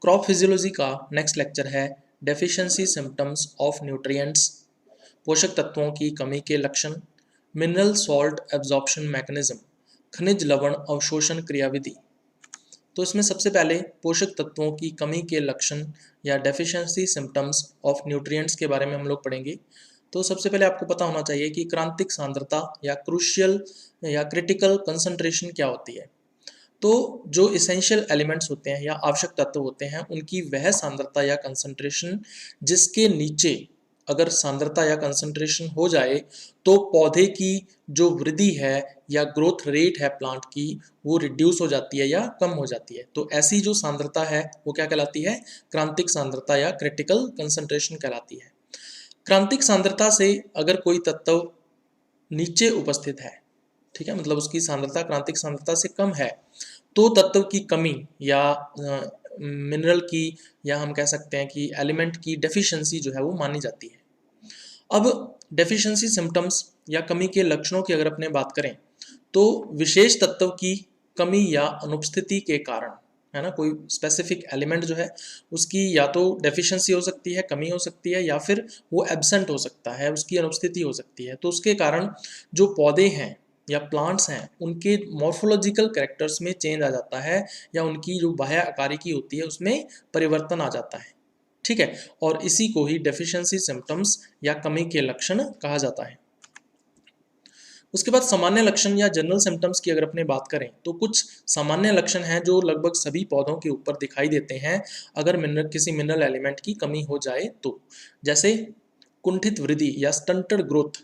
Crop physiology का next lecture है deficiency symptoms of nutrients, पोषक तत्वों की कमी के लक्षण, मिनरल सॉल्ट एब्जॉर्प्शन मैकेनिज्म, खनिज लवण अवशोषण क्रियाविधि। तो इसमें सबसे पहले पोषक तत्वों की कमी के लक्षण या डेफिशिएंसी सिम्टम्स ऑफ न्यूट्रिएंट्स के बारे में हम लोग पढ़ेंगे। तो सबसे पहले आपको पता होना चाहिए कि क्रांतिक सांद्रता या क्रूशियल या क्रिटिकल कंसंट्रेशन क्या होती है। तो जो इसेंशियल एलिमेंट्स होते हैं या आवश्यक तत्व होते हैं उनकी वह सांद्रता या कंसंट्रेशन जिसके नीचे अगर सांद्रता या कंसंट्रेशन हो जाए तो पौधे की जो वृद्धि है या ग्रोथ रेट है प्लांट की वो रिड्यूस हो जाती है या कम हो जाती है। तो ऐसी जो सांद्रता है वो क्या कहलाती है? क्रांतिक सांद्रता या क्रिटिकल कंसंट्रेशन कहलाती है। क्रांतिक सांद्रता से अगर कोई तत्व नीचे उपस्थित है, ठीक है, मतलब उसकी सांद्रता क्रांतिक सांद्रता से कम है, तो तत्व की कमी या मिनरल की या हम कह सकते हैं कि एलिमेंट की डेफिशिएंसी जो है वो मानी जाती है। अब डेफिशिएंसी सिम्टम्स या कमी के लक्षणों की अगर अपने बात करें तो विशेष तत्व की कमी या अनुपस्थिति के कारण, है ना, कोई स्पेसिफिक एलिमेंट जो है उसकी या तो डेफिशिएंसी हो सकती है, कमी हो सकती है, या फिर वो एब्सेंट हो सकता है, उसकी अनुपस्थिति हो सकती है। तो उसके कारण जो पौधे हैं या प्लांट्स हैं उनके मॉर्फोलॉजिकल कैरेक्टर्स में चेंज आ जाता है या उनकी जो बाह्य आकारिकी होती है उसमें परिवर्तन आ जाता है, ठीक है। और इसी को ही डेफिशिएंसी सिम्टम्स या कमी के लक्षण कहा जाता है। उसके बाद सामान्य लक्षण या जनरल सिम्टम्स की अगर अपने बात करें तो कुछ सामान्य लक्षण हैं जो लगभग सभी पौधों के ऊपर दिखाई देते हैं अगर किसी मिनरल एलिमेंट की कमी हो जाए तो। जैसे कुंठित वृद्धि या स्टंटेड ग्रोथ,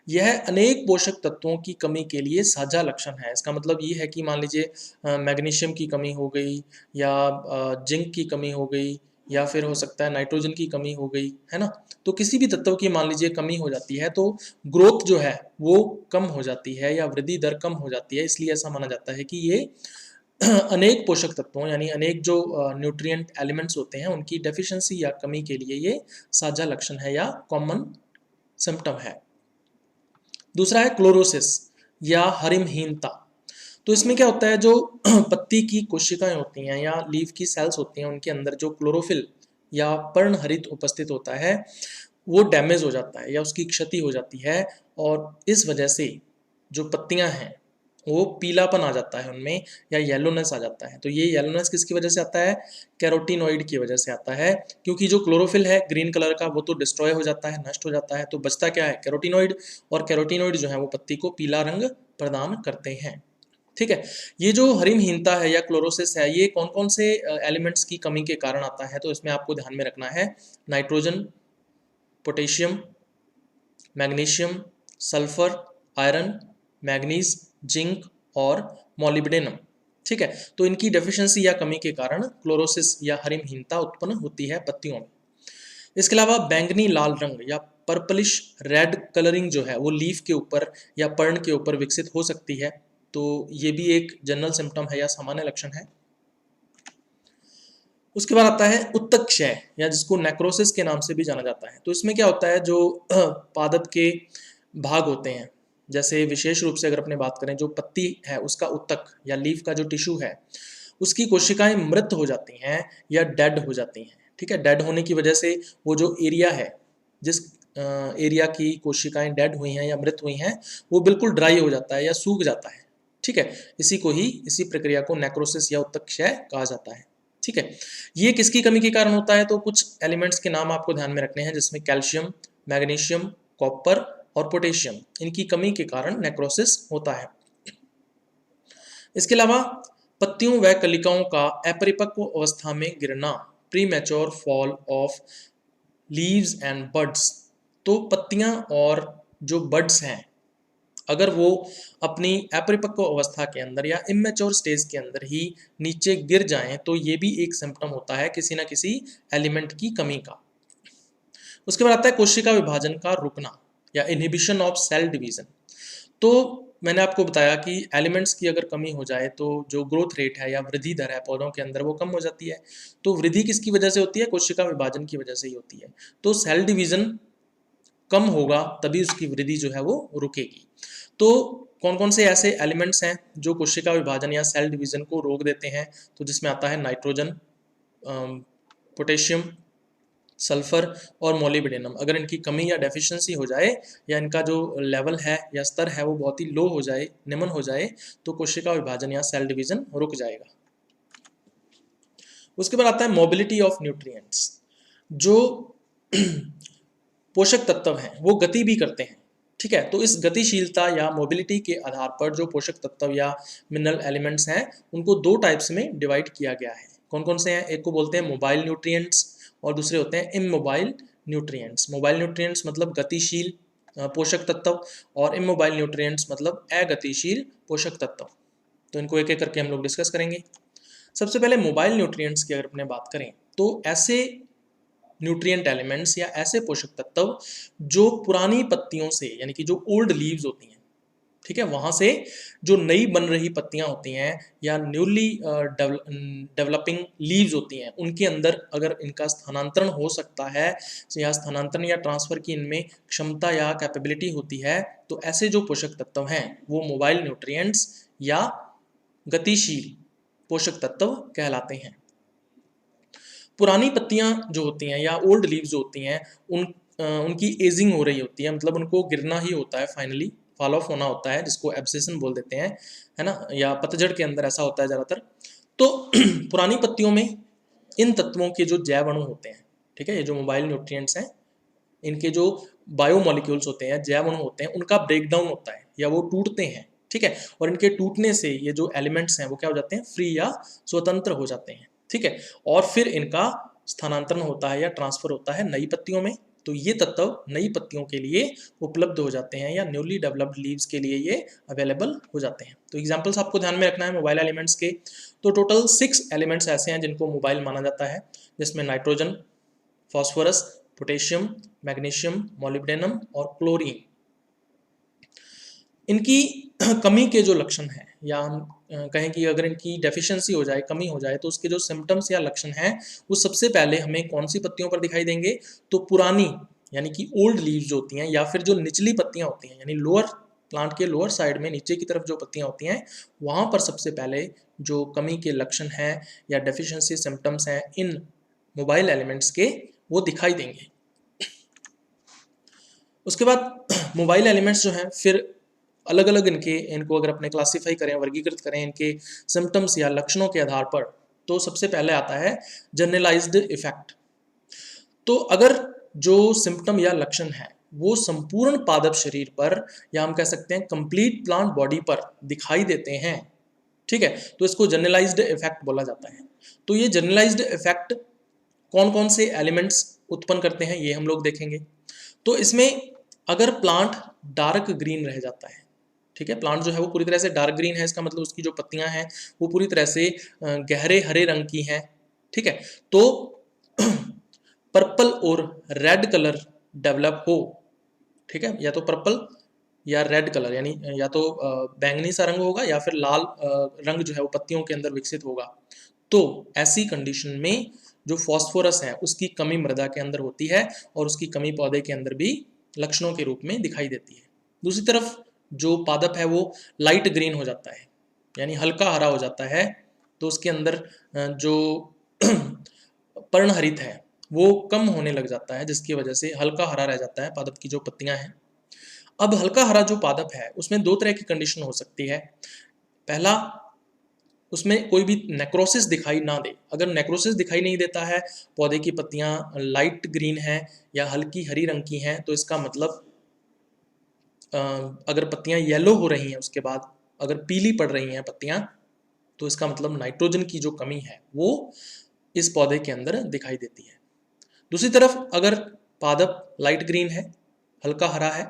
यह अनेक पोषक तत्वों की कमी के लिए साझा लक्षण है। इसका मतलब ये है कि मान लीजिए मैग्नीशियम की कमी हो गई या जिंक की कमी हो गई या फिर हो सकता है नाइट्रोजन की कमी हो गई, है ना। तो किसी भी तत्व की मान लीजिए कमी हो जाती है तो ग्रोथ जो है वो कम हो जाती है या वृद्धि दर कम हो जाती है। इसलिए ऐसा माना जाता है कि ये अनेक पोषक तत्वों यानी अनेक जो न्यूट्रिएंट एलिमेंट्स होते हैं उनकी डेफिशिएंसी या कमी के लिए ये साझा लक्षण है या कॉमन सिम्टम है। दूसरा है क्लोरोसिस या हरिमहीनता। तो इसमें क्या होता है, जो पत्ती की कोशिकाएं होती हैं या लीफ की सेल्स होती हैं उनके अंदर जो क्लोरोफिल या पर्णहरित उपस्थित होता है वो डैमेज हो जाता है या उसकी क्षति हो जाती है और इस वजह से जो पत्तियां हैं वो पीलापन आ जाता है उनमें या येलोनेस आ जाता है। तो ये येलोनेस किसकी वजह से आता है? कैरोटीनॉइड की वजह से आता है, क्योंकि जो क्लोरोफिल है ग्रीन कलर का वो तो डिस्ट्रॉय हो जाता है, नष्ट हो जाता है, तो बचता क्या है? कैरोटीनॉइड। और कैरोटीनॉइड जो है वो पत्ती को पीला रंग प्रदान करते हैं, ठीक है। ये जो हरिमहीनता है या क्लोरोसिस है ये कौन कौन से एलिमेंट्स की कमी के कारण आता है? तो इसमें आपको ध्यान में रखना है nitrogen, potassium, magnesium, sulphur, iron, manganese, zinc और मोलिब्डेनम, ठीक है। तो इनकी डेफिशिएंसी या कमी के कारण क्लोरोसिस या हरिमहीनता उत्पन्न होती है पत्तियों में। इसके अलावा बैंगनी लाल रंग या पर्पलिश रेड कलरिंग जो है वो लीफ के ऊपर या पर्ण के ऊपर विकसित हो सकती है। तो ये भी एक जनरल सिम्टम है या सामान्य लक्षण है। उसके बाद आता है उत्तक क्षय या जिसको नेक्रोसिस के नाम से भी जाना जाता है। तो इसमें क्या होता है, जो पादप के भाग होते हैं, जैसे विशेष रूप से अगर अपने बात करें जो पत्ती है उसका उत्तक या लीफ का जो टिश्यू है उसकी कोशिकाएं मृत हो जाती हैं या डेड हो जाती हैं, ठीक है। डेड होने की वजह से वो जो एरिया है, जिस एरिया की कोशिकाएं डेड हुई हैं या मृत हुई हैं वो बिल्कुल ड्राई हो जाता है या सूख जाता है, ठीक है। इसी प्रक्रिया को नेक्रोसिस या उत्तक क्षय कहा जाता है, ठीक है। ये किसकी कमी के कारण होता है? तो कुछ एलिमेंट्स के नाम आपको ध्यान में रखने हैं जिसमें कैल्शियम, मैग्नीशियम, कॉपर और पोटेशियम, इनकी कमी के कारण नेक्रोसिस होता है। इसके अलावा पत्तियों व कलिकाओं का अपरिपक्व अवस्था में गिरना, premature fall of leaves and buds. तो पत्तियां और जो बड्स हैं अगर वो अपनी अपरिपक्व अवस्था के अंदर या इमेच्योर स्टेज के अंदर ही नीचे गिर जाएं तो ये भी एक सिम्टम होता है किसी ना किसी एलिमेंट की कमी का। उसके बाद आता है कोशिका विभाजन का रुकना या इनहिबिशन ऑफ सेल डिवीजन। तो मैंने आपको बताया कि एलिमेंट्स की अगर कमी हो जाए तो जो ग्रोथ रेट है या वृद्धि दर है पौधों के अंदर वो कम हो जाती है। तो वृद्धि किसकी वजह से होती है? कोशिका विभाजन की वजह से ही होती है। तो सेल डिवीजन कम होगा तभी उसकी वृद्धि जो है वो रुकेगी। तो कौन कौन से ऐसे एलिमेंट्स हैं जो कोशिका विभाजन या सेल डिवीजन को रोक देते हैं? तो जिसमें आता है नाइट्रोजन, पोटेशियम, सल्फर और मोलिब्डेनम, अगर इनकी कमी या डेफिशिएंसी हो जाए या इनका जो लेवल है या स्तर है वो बहुत ही लो हो जाए, निम्न हो जाए, तो कोशिका विभाजन या सेल डिवीजन रुक जाएगा। उसके बाद आता है मोबिलिटी ऑफ न्यूट्रिएंट्स। जो पोषक तत्व हैं वो गति भी करते हैं, ठीक है। तो इस गतिशीलता या मोबिलिटी के आधार पर जो पोषक तत्व या मिनरल एलिमेंट्स हैं उनको दो टाइप्स में डिवाइड किया गया है। कौन कौन से हैं? एक को बोलते हैं मोबाइल न्यूट्रिएंट्स और दूसरे होते हैं इमोबाइल न्यूट्रिएंट्स। मोबाइल न्यूट्रिएंट्स मतलब गतिशील पोषक तत्व और इमोबाइल न्यूट्रिएंट्स मतलब अगतिशील पोषक तत्व। तो इनको एक एक करके हम लोग डिस्कस करेंगे। सबसे पहले मोबाइल न्यूट्रिएंट्स की अगर अपने बात करें तो ऐसे न्यूट्रिएंट एलिमेंट्स या ऐसे पोषक तत्व जो पुरानी पत्तियों से, यानी कि जो ओल्ड लीव्स होती हैं, ठीक है, वहां से जो नई बन रही पत्तियां होती हैं या न्यूली डेवलपिंग लीव्स होती हैं, उनके अंदर अगर इनका स्थानांतरण हो सकता है या स्थानांतरण या ट्रांसफर की इनमें क्षमता या कैपेबिलिटी होती है, तो ऐसे जो पोषक तत्व हैं वो मोबाइल न्यूट्रिएंट्स या गतिशील पोषक तत्व कहलाते हैं। पुरानी पत्तियां जो होती हैं या ओल्ड लीव्स जो होती हैं उनकी एजिंग हो रही होती है, मतलब उनको गिरना ही होता है, फाइनली फॉल ऑफ होना होता है, जिसको एब्सेशन बोल देते हैं, है ना, या पतझड़ के अंदर ऐसा होता है ज़्यादातर। तो पुरानी पत्तियों में इन तत्वों के जो जैव अणु होते हैं, ठीक है, ये जो मोबाइल न्यूट्रिएंट्स हैं, इनके जो बायोमोलिक्यूल्स होते हैं, जैव अणु होते हैं, उनका ब्रेकडाउन होता है या वो टूटते हैं, ठीक है, और इनके टूटने से ये जो एलिमेंट्स हैं वो क्या हो जाते हैं? फ्री या स्वतंत्र हो जाते हैं, ठीक है, और फिर इनका स्थानांतरण होता है या ट्रांसफर होता है नई पत्तियों में। तो ये तत्व नई पत्तियों के लिए उपलब्ध हो जाते हैं या न्यूली डेवलप्ड लीव्स के लिए ये अवेलेबल हो जाते हैं। तो एग्जांपल्स आपको ध्यान में रखना है मोबाइल एलिमेंट्स के। तो टोटल 6 एलिमेंट्स ऐसे हैं जिनको मोबाइल माना जाता है, जिसमें nitrogen, phosphorus, potassium, magnesium, molybdenum और क्लोरीन। इनकी कमी के जो लक्षण हैं, या हम कहें कि अगर इनकी डेफिशिएंसी हो जाए, कमी हो जाए, तो उसके जो सिम्टम्स या लक्षण हैं वो सबसे पहले हमें कौन सी पत्तियों पर दिखाई देंगे? तो पुरानी, यानी कि ओल्ड लीव्स जो होती हैं, या फिर जो निचली पत्तियां होती हैं, यानी लोअर प्लांट के लोअर साइड में नीचे की तरफ जो पत्तियां होती हैं, वहां पर सबसे पहले जो कमी के लक्षण हैं या डेफिशिएंसी सिम्टम्स हैं इन मोबाइल एलिमेंट्स के, वो दिखाई देंगे। उसके बाद मोबाइल एलिमेंट्स जो हैं फिर अलग अलग इनको अगर अपने क्लासीफाई करें, वर्गीकृत करें इनके सिम्टम्स या लक्षणों के आधार पर, तो सबसे पहले आता है जनरलाइज्ड इफेक्ट। तो अगर जो सिम्टम या लक्षण है वो संपूर्ण पादप शरीर पर, या हम कह सकते हैं कंप्लीट प्लांट बॉडी पर दिखाई देते हैं, ठीक है, तो इसको जनरलाइज्ड इफेक्ट बोला जाता है। तो ये जनरलाइज्ड इफेक्ट कौन कौन से एलिमेंट्स उत्पन्न करते हैं ये हम लोग देखेंगे। तो इसमें अगर प्लांट डार्क ग्रीन रह जाता है, ठीक है, प्लांट जो है वो पूरी तरह से डार्क ग्रीन है, इसका मतलब उसकी जो पत्तियां हैं वो पूरी तरह से गहरे हरे रंग की हैं, ठीक है, तो पर्पल और रेड कलर डेवलप हो, ठीक है, या तो पर्पल या रेड कलर, यानी या तो बैंगनी सा रंग होगा या फिर लाल रंग जो है वो पत्तियों के अंदर विकसित होगा। तो ऐसी कंडीशन में जो फॉस्फोरस है उसकी कमी मृदा के अंदर होती है और उसकी कमी पौधे के अंदर भी लक्षणों के रूप में दिखाई देती है। दूसरी तरफ जो पादप है वो लाइट ग्रीन हो जाता है, यानी हल्का हरा हो जाता है, तो उसके अंदर जो पर्णहरित है वो कम होने लग जाता है, जिसकी वजह से हल्का हरा रह जाता है पादप की जो पत्तियां हैं। अब हल्का हरा जो पादप है उसमें दो तरह की कंडीशन हो सकती है। पहला, उसमें कोई भी नेक्रोसिस दिखाई ना दे। अगर नेक्रोसिस दिखाई नहीं देता है, पौधे की पत्तियां लाइट ग्रीन हैं या हल्की हरी रंग की हैं, तो इसका मतलब अगर पत्तियां येलो हो रही हैं, उसके बाद अगर पीली पड़ रही हैं पत्तियां, तो इसका मतलब नाइट्रोजन की जो कमी है वो इस पौधे के अंदर दिखाई देती है। दूसरी तरफ अगर पादप लाइट ग्रीन है, हल्का हरा है,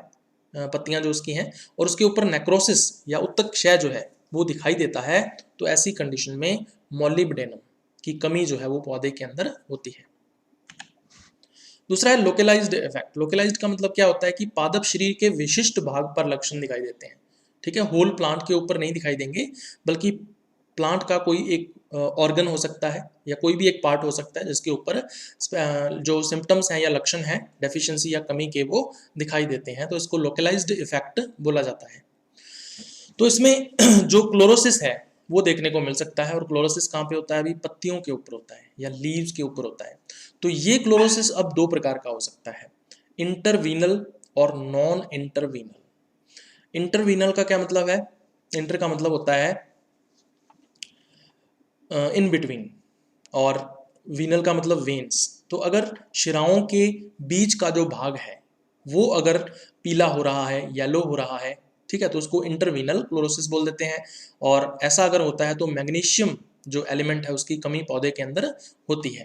पत्तियां जो उसकी हैं, और उसके ऊपर नेक्रोसिस या उत्तक क्षय जो है वो दिखाई देता है, तो ऐसी कंडीशन में मोलिब्डेनम की कमी जो है वो पौधे के अंदर होती है। दूसरा है लोकलाइज्ड इफेक्ट। लोकलाइज्ड का मतलब क्या होता है कि पादप शरीर के विशिष्ट भाग पर लक्षण दिखाई देते हैं, ठीक है, होल प्लांट के ऊपर नहीं दिखाई देंगे, बल्कि प्लांट का कोई एक ऑर्गन हो सकता है या कोई भी एक पार्ट हो सकता है जिसके ऊपर जो सिम्टम्स हैं या लक्षण हैं डेफिशिएंसी या कमी के वो दिखाई देते हैं, तो इसको लोकलाइज्ड इफेक्ट बोला जाता है। तो इसमें जो क्लोरोसिस है वो देखने को मिल सकता है। और क्लोरोसिस कहाँ पे होता है? अभी पत्तियों के ऊपर होता है या लीव्स के ऊपर होता है। तो ये क्लोरोसिस अब दो प्रकार का हो सकता है, इंटरवीनल और नॉन इंटरवीनल। इंटरवीनल का क्या मतलब है? इंटर का मतलब होता है इन बिटवीन, और वीनल का मतलब वेन्स। तो अगर शिराओं के बीच का जो भाग है वो अगर पीला हो रहा है, येलो हो रहा है, ठीक है, तो उसको इंटरवीनल क्लोरोसिस बोल देते हैं। और ऐसा अगर होता है तो मैग्नीशियम जो एलिमेंट है उसकी कमी पौधे के अंदर होती है।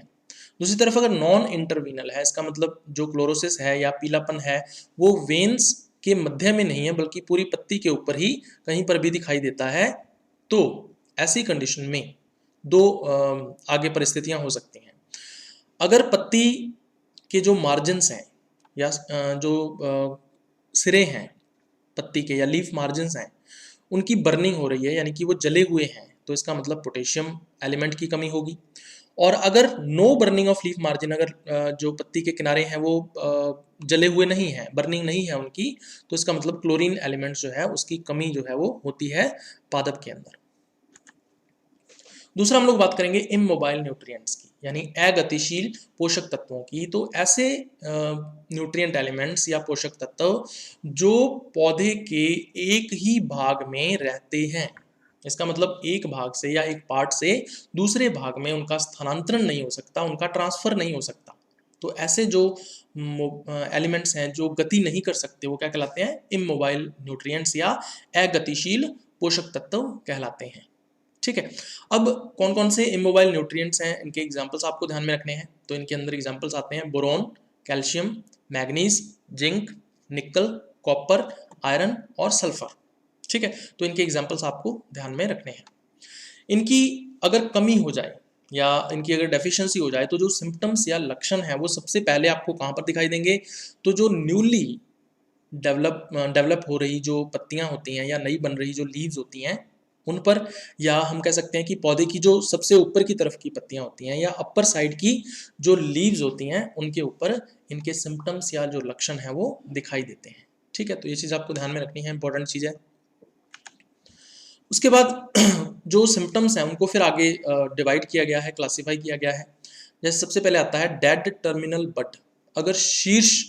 दूसरी तरफ अगर नॉन इंटरवीनल है, इसका मतलब जो क्लोरोसिस है या पीलापन है वो वेन्स के मध्य में नहीं है बल्कि पूरी पत्ती के ऊपर ही कहीं पर भी दिखाई देता है, तो ऐसी कंडीशन में दो आगे परिस्थितियां हो सकती हैं। अगर पत्ती के जो मार्जिन्स हैं या जो सिरे हैं पत्ती के या लीफ मार्जिन्स हैं उनकी बर्निंग हो रही है, यानी कि वो जले हुए हैं, तो इसका मतलब पोटेशियम एलिमेंट की कमी होगी। और अगर no burning of leaf margin, अगर जो पत्ती के किनारे हैं वो जले हुए नहीं हैं, बर्निंग नहीं है उनकी, तो इसका मतलब क्लोरीन एलिमेंट जो है उसकी कमी जो है वो होती है पादप के अंदर। दूसरा हम लोग बात करेंगे इमोबाइल न्यूट्रिएंट्स की, यानी अगतिशील पोषक तत्वों की। तो ऐसे न्यूट्रिएंट एलिमेंट्स या पोषक तत्व जो पौधे के एक ही भाग में रहते हैं, इसका मतलब एक भाग से या एक पार्ट से दूसरे भाग में उनका स्थानांतरण नहीं हो सकता, उनका ट्रांसफर नहीं हो सकता। तो ऐसे जो एलिमेंट्स हैं जो गति नहीं कर सकते वो क्या कहलाते हैं? इमोबाइल न्यूट्रिएंट्स या अगतिशील पोषक तत्व कहलाते हैं। ठीक है। अब कौन कौन से इमोबाइल न्यूट्रिएंट्स हैं, इनके एग्जांपल्स आपको ध्यान में रखने हैं। तो इनके अंदर एग्जांपल्स आते हैं बोरोन, कैल्शियम, मैग्नीज, जिंक, निकल, कॉपर, आयरन और सल्फर। ठीक है, तो इनके एग्जांपल्स आपको ध्यान में रखने हैं। इनकी अगर कमी हो जाए या इनकी अगर डेफिशिएंसी हो जाए तो जो सिम्टम्स या लक्षण है वो सबसे पहले आपको कहाँ पर दिखाई देंगे? तो जो न्यूली डेवलप हो रही जो पत्तियां होती हैं या नई बन रही जो लीव्स होती हैं उन पर, या हम कह सकते हैं कि पौधे की जो सबसे ऊपर की तरफ की पत्तियां होती हैं या अपर साइड की जो लीव्स होती हैं उनके ऊपर इनके सिम्टम्स या जो लक्षण है वो दिखाई देते हैं। ठीक है, तो ये चीज़ आपको ध्यान में रखनी है, इंपॉर्टेंट चीज़ है। उसके बाद जो सिम्टम्स हैं उनको फिर आगे डिवाइड किया गया है, क्लासीफाई किया गया है। जैसे सबसे पहले आता है डेड टर्मिनल बड। अगर शीर्ष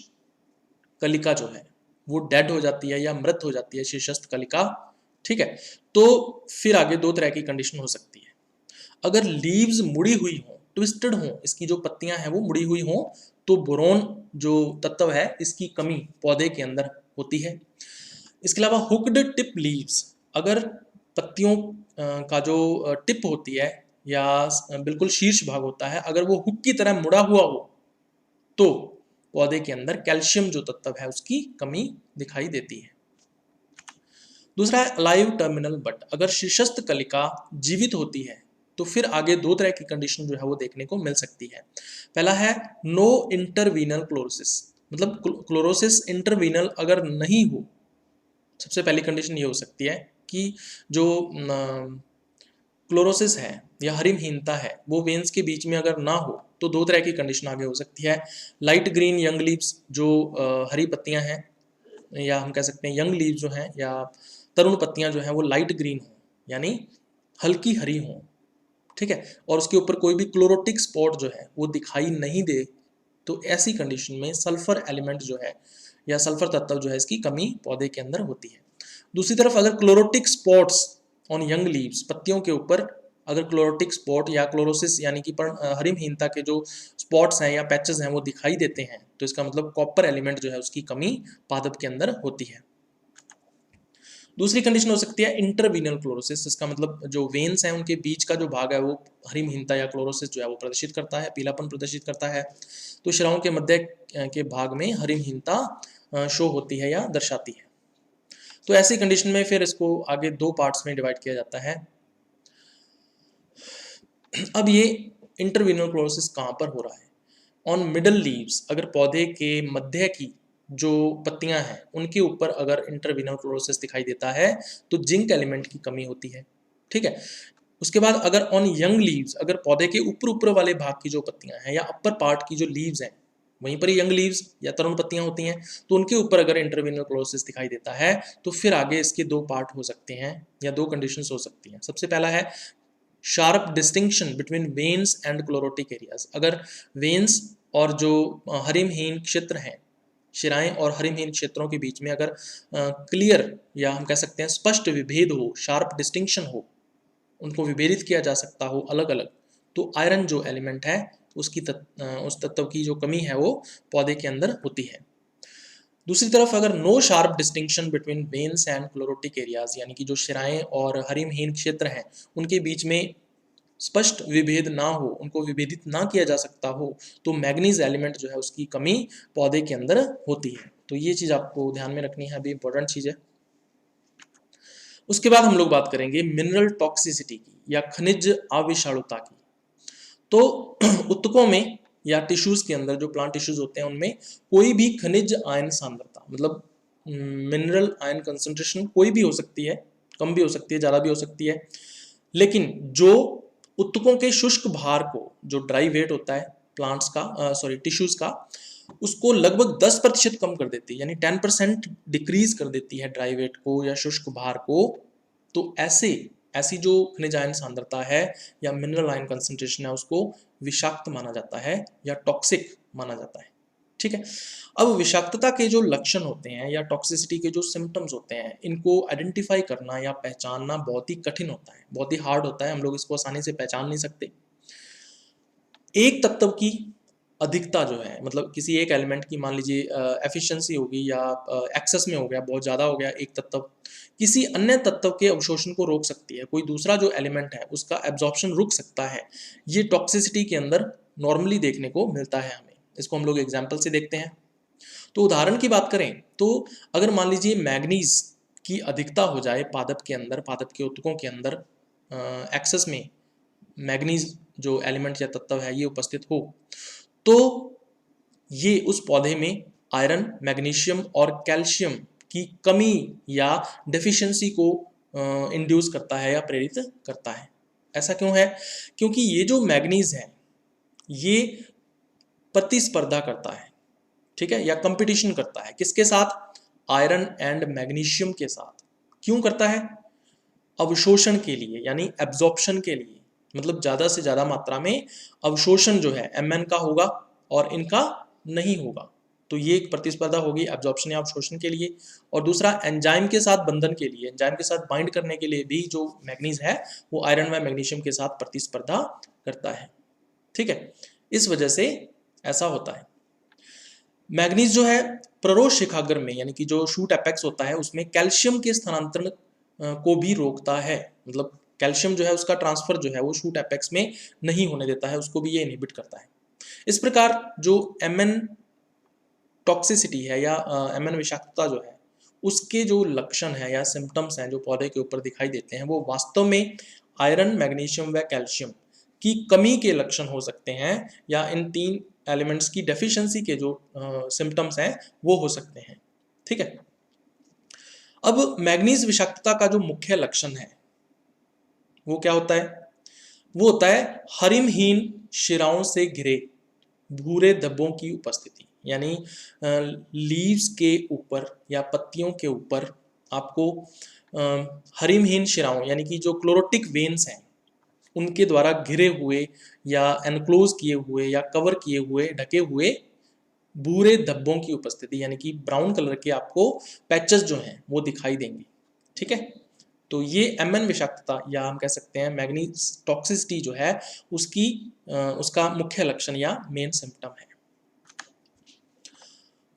कलिका जो है वो डेड हो जाती है या मृत हो जाती है, शीर्षस्थ कलिका, ठीक है, तो फिर आगे दो तरह की कंडीशन हो सकती है। अगर लीव्स मुड़ी हुई हो, ट्विस्टेड हो, इसकी जो पत्तियां हैं वो मुड़ी हुई हो, तो बोरोन जो तत्व है इसकी कमी पौधे के अंदर होती है। इसके अलावा हुक्ड टिप लीव्स, अगर पत्तियों का जो टिप होती है या बिल्कुल शीर्ष भाग होता है, अगर वो हुक की तरह मुड़ा हुआ हो तो पौधे के अंदर कैल्शियम जो तत्व है उसकी कमी दिखाई देती है। दूसरा है अलाइव टर्मिनल बट। अगर शीर्षस्थ कलिका जीवित होती है तो फिर आगे दो तरह की कंडीशन जो है वो देखने को मिल सकती है। पहला है नो इंटरवीनल क्लोरोसिस, मतलब क्लोरोसिस इंटरवीनल अगर नहीं हो, सबसे पहली कंडीशन ये हो सकती है कि जो क्लोरोसिस है या हरिमहीनता है वो वेन्स के बीच में अगर ना हो, तो दो तरह की कंडीशन आगे हो सकती है। लाइट ग्रीन यंग लीव्स, जो हरी पत्तियां हैं, या हम कह सकते हैं यंग लीव्स जो हैं या तरुण पत्तियां जो हैं वो लाइट ग्रीन हो, यानी हल्की हरी हो, ठीक है, और उसके ऊपर कोई भी क्लोरोटिक स्पॉट जो है वो दिखाई नहीं दे, तो ऐसी कंडीशन में सल्फर एलिमेंट जो है या सल्फर तत्व जो है इसकी कमी पौधे के अंदर होती है। दूसरी तरफ अगर chlorotic spots on young leaves, पत्तियों के ऊपर अगर क्लोरोटिक स्पॉट या क्लोरोसिस यानी कि हरिमहीनता के जो स्पॉट्स हैं या पैचेस हैं वो दिखाई देते हैं, तो इसका मतलब कॉपर एलिमेंट जो है उसकी कमी पादप के अंदर होती है। दूसरी कंडीशन हो सकती है इंटरवीनल क्लोरोसिस, इसका मतलब जो वेन्स हैं उनके बीच का जो भाग है वो हरिमहीनता या क्लोरोसिस जो है वो प्रदर्शित करता है, पीलापन प्रदर्शित करता है। तो शिराओं के मध्य के भाग में हरिमहीनता शो होती है या दर्शाती है। तो ऐसी कंडीशन में फिर इसको आगे दो पार्ट्स में डिवाइड किया जाता है। अब ये इंटरवीनल क्लोरोसिस कहाँ पर हो रहा है? ऑन मिडल लीव्स, अगर पौधे के मध्य की जो पत्तियां हैं उनके ऊपर अगर इंटरवीनल क्लोरोसिस दिखाई देता है तो जिंक एलिमेंट की कमी होती है। ठीक है, उसके बाद अगर ऑन यंग लीव्स, अगर पौधे के ऊपर ऊपर वाले भाग की जो पत्तियां हैं या अपर पार्ट की जो लीव्स हैं वहीं पर यंग लीव्स या तरुण पत्तियां होती हैं, तो उनके ऊपर अगर इंटरवीनल क्लोरोसिस दिखाई देता है तो फिर आगे इसके दो पार्ट हो सकते हैं या दो कंडीशंस हो सकती हैं। सबसे पहला है sharp distinction between veins and chlorotic areas. अगर वेन्स और जो हरिमहीन क्षेत्र हैं, शिराएं और हरिमहीन क्षेत्रों के बीच में अगर क्लियर या हम कह सकते हैं स्पष्ट विभेद हो, शार्प डिस्टिंक्शन हो, उनको विभेदित किया जा सकता हो अलग अलग, तो आयरन जो एलिमेंट है उसकी उस तत्व की जो कमी है वो पौधे के अंदर होती है। दूसरी तरफ अगर no sharp distinction between veins and chlorotic areas, यानी कि जो शिराएं और हरिमहीन क्षेत्र हैं उनके बीच में स्पष्ट विभेद ना हो, उनको विभेदित ना किया जा सकता हो, तो मैग्नीज एलिमेंट जो है उसकी कमी पौधे के अंदर होती है। तो ये चीज आपको ध्यान में रखनी है, अभी इंपॉर्टेंट चीज है। उसके बाद हम लोग बात करेंगे मिनरल टॉक्सिसिटी की या खनिज अविषाणुता की। तो उत्तकों में या टिश्यूज के अंदर, जो प्लांट टिश्यूज होते हैं, उनमें कोई भी खनिज आयन सांद्रता, मतलब मिनरल आयन कंसंट्रेशन कोई भी हो सकती है, कम भी हो सकती है, ज़्यादा भी हो सकती है, लेकिन जो उत्तकों के शुष्क भार को, जो ड्राई वेट होता है प्लांट्स का, सॉरी टिश्यूज का, उसको लगभग 10% कम कर देती है, यानी 10% डिक्रीज कर देती है ड्राई वेट को या शुष्क भार को। तो ऐसी जो खनिज आयन सांद्रता है या मिनरल आयन कंसंट्रेशन है उसको विषाक्त माना जाता है या टॉक्सिक माना जाता है। ठीक है। अब विषाक्तता के जो लक्षण होते हैं या टॉक्सिसिटी के जो सिम्टम्स होते हैं, इनको आइडेंटिफाई करना या पहचानना बहुत ही कठिन होता है, बहुत ही हार्ड होता है, हम लोग इसको आसानी से पहचान नहीं सकते। एक तत्व की अधिकता जो है, मतलब किसी एक एलिमेंट की मान लीजिए एफिशिएंसी होगी या एक्सेस में हो गया, बहुत ज़्यादा हो गया एक तत्व, किसी अन्य तत्व के अवशोषण को रोक सकती है, कोई दूसरा जो एलिमेंट है उसका एब्जॉर्प्शन रुक सकता है। ये टॉक्सिसिटी के अंदर नॉर्मली देखने को मिलता है हमें। इसको हम लोग एग्जाम्पल से देखते हैं। तो उदाहरण की बात करें तो अगर मान लीजिए मैग्नीज की अधिकता हो जाए पादप के अंदर, पादप के ऊतकों के अंदर एक्सेस में मैग्नीज जो एलिमेंट या तत्व है ये उपस्थित हो, तो ये उस पौधे में आयरन, मैग्नीशियम और कैल्शियम की कमी या डेफिशिएंसी को इंड्यूस करता है या प्रेरित करता है। ऐसा क्यों है? क्योंकि ये जो मैग्नीज है ये प्रतिस्पर्धा करता है, ठीक है, या कंपटीशन करता है किसके साथ? आयरन एंड मैग्नीशियम के साथ। क्यों करता है? अवशोषण के लिए, यानी एब्जॉर्प्शन के लिए, मतलब ज्यादा से ज्यादा मात्रा में अवशोषण जो है Mn का होगा और इनका नहीं होगा। तो ये एक प्रतिस्पर्धा होगी एब्जॉर्प्शन या अवशोषण के लिए। और दूसरा एंजाइम के साथ बंधन के लिए, एंजाइम के साथ बाइंड करने के लिए भी जो मैग्नीज है वो आयरन व मैग्नीशियम के साथ प्रतिस्पर्धा करता है। ठीक है, इस वजह से ऐसा होता है। मैग्नीज जो है प्ररोष शिखाग्र में, यानी कि जो शूट एपेक्स होता है उसमें कैल्शियम के स्थानांतरण को भी रोकता है, मतलब कैल्शियम जो है उसका ट्रांसफर जो है वो शूट एपेक्स में नहीं होने देता है, उसको भी ये इनहिबिट करता है। इस प्रकार जो Mn टॉक्सिसिटी है या Mn विषाक्तता जो है उसके जो लक्षण है या सिम्टम्स हैं जो पौधे के ऊपर दिखाई देते हैं, वो वास्तव में आयरन, मैग्नीशियम व कैल्शियम की कमी के लक्षण हो सकते हैं, या इन तीन एलिमेंट्स की डेफिशिएंसी के जो सिम्टम्स हैं वो हो सकते हैं। ठीक है। अब मैग्नीज विषाक्तता का जो मुख्य लक्षण है वो क्या होता है? वो होता है हरिमहीन शिराओं से घिरे भूरे धब्बों की उपस्थिति, यानी लीव्स के ऊपर या पत्तियों के ऊपर आपको हरिमहीन शिराओं, यानी कि जो क्लोरोटिक वेन्स हैं उनके द्वारा घिरे हुए या एनक्लोज किए हुए या कवर किए हुए, ढके हुए भूरे धब्बों की उपस्थिति, यानी कि ब्राउन कलर के आपको पैचेस जो हैं वो दिखाई देंगे। ठीक है। तो ये Mn विषाक्तता या हम कह सकते हैं मैग्नीज टॉक्सिसिटी जो है उसकी उसका मुख्य लक्षण या मेन सिम्टम है।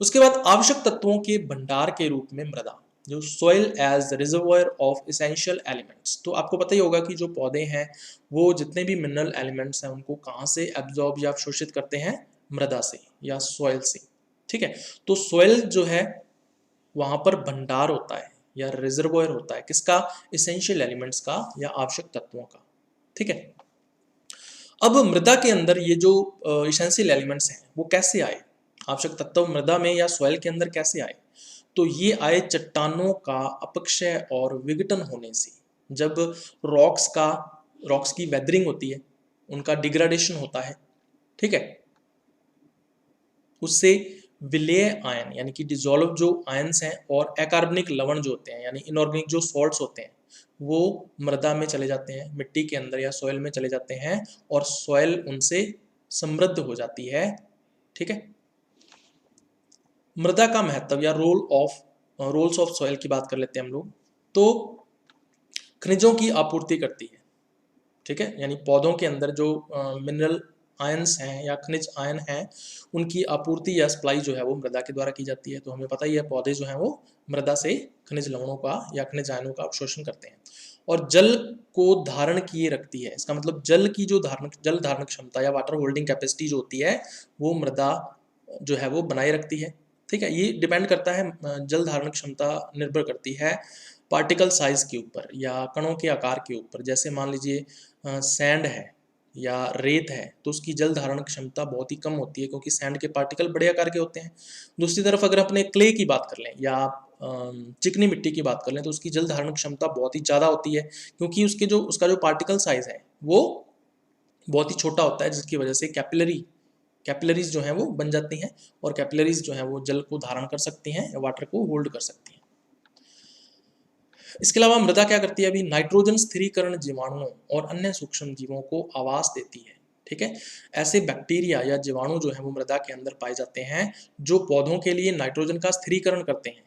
उसके बाद आवश्यक तत्वों के भंडार के रूप में मृदा, जो soil as reservoir of essential elements. तो आपको पता ही होगा कि जो पौधे हैं वो जितने भी मिनरल एलिमेंट्स हैं उनको कहाँ से एब्जॉर्ब या अवशोषित करते हैं? मृदा से या सोइल से। ठीक है। तो सोइल जो है वहां पर भंडार होता है या रिजर्वोयर होता है किसका? इसेंशियल एलिमेंट्स का या आवश्यक तत्वों का। ठीक है। अब मृदा के अंदर ये जो इसेंशियल एलिमेंट्स हैं वो कैसे आए? आवश्यक तत्व मृदा में या सॉइल के अंदर कैसे आए? तो ये आए चट्टानों का अपक्षय और विघटन होने से। जब रॉक्स की वेदरिंग होती है, उनका डिग्रेडेशन होता है, ठीक है, उससे विलेय आयन यानी कि डिजोल्व जो आयंस हैं और अकार्बनिक लवण जो होते हैं यानी इनऑर्गेनिक जो सॉल्ट्स होते हैं वो मृदा में चले जाते हैं, मिट्टी के अंदर या सॉइल में चले जाते हैं और सॉइल उनसे समृद्ध हो जाती है। ठीक है। मृदा का महत्व या रोल्स ऑफ सॉइल की बात कर लेते हैं हम लोग। तो खनिजों की आपूर्ति करती है। ठीक है, यानी पौधों के अंदर जो मिनरल आयंस हैं या खनिज आयन हैं उनकी आपूर्ति या सप्लाई जो है वो मृदा के द्वारा की जाती है। तो हमें पता ही है पौधे जो हैं वो मृदा से खनिज लवणों का या खनिज आयनों का अवशोषण करते हैं और जल को धारण किए रखती है। इसका मतलब जल की जो जल धारण क्षमता या वाटर होल्डिंग कैपेसिटी जो होती है वो मृदा जो है वो बनाए रखती है। ठीक है, ये डिपेंड करता है, जल धारण क्षमता निर्भर करती है पार्टिकल साइज के ऊपर या कणों के आकार के ऊपर। जैसे मान लीजिए सैंड है या रेत है तो उसकी जल धारण क्षमता बहुत ही कम होती है क्योंकि सैंड के पार्टिकल बड़े आकार के होते हैं। दूसरी तरफ अगर अपने क्ले की बात कर लें या चिकनी मिट्टी की बात कर लें तो उसकी जल धारण क्षमता बहुत ही ज़्यादा होती है क्योंकि उसका जो पार्टिकल साइज है वो बहुत ही छोटा होता है, जिसकी वजह से कैपिलरीज जो हैं वो बन जाती हैं और कैपिलरीज जो हैं वो जल को धारण कर सकती हैं या वाटर को होल्ड कर सकती हैं। इसके अलावा मृदा क्या करती है, अभी नाइट्रोजन स्थिरीकरण जीवाणुओं और अन्य सूक्ष्म जीवों को आवास देती है। ठीक है, ऐसे बैक्टीरिया या जीवाणु जो है वो मृदा के अंदर पाए जाते हैं जो पौधों के लिए नाइट्रोजन का स्थिरीकरण करते हैं।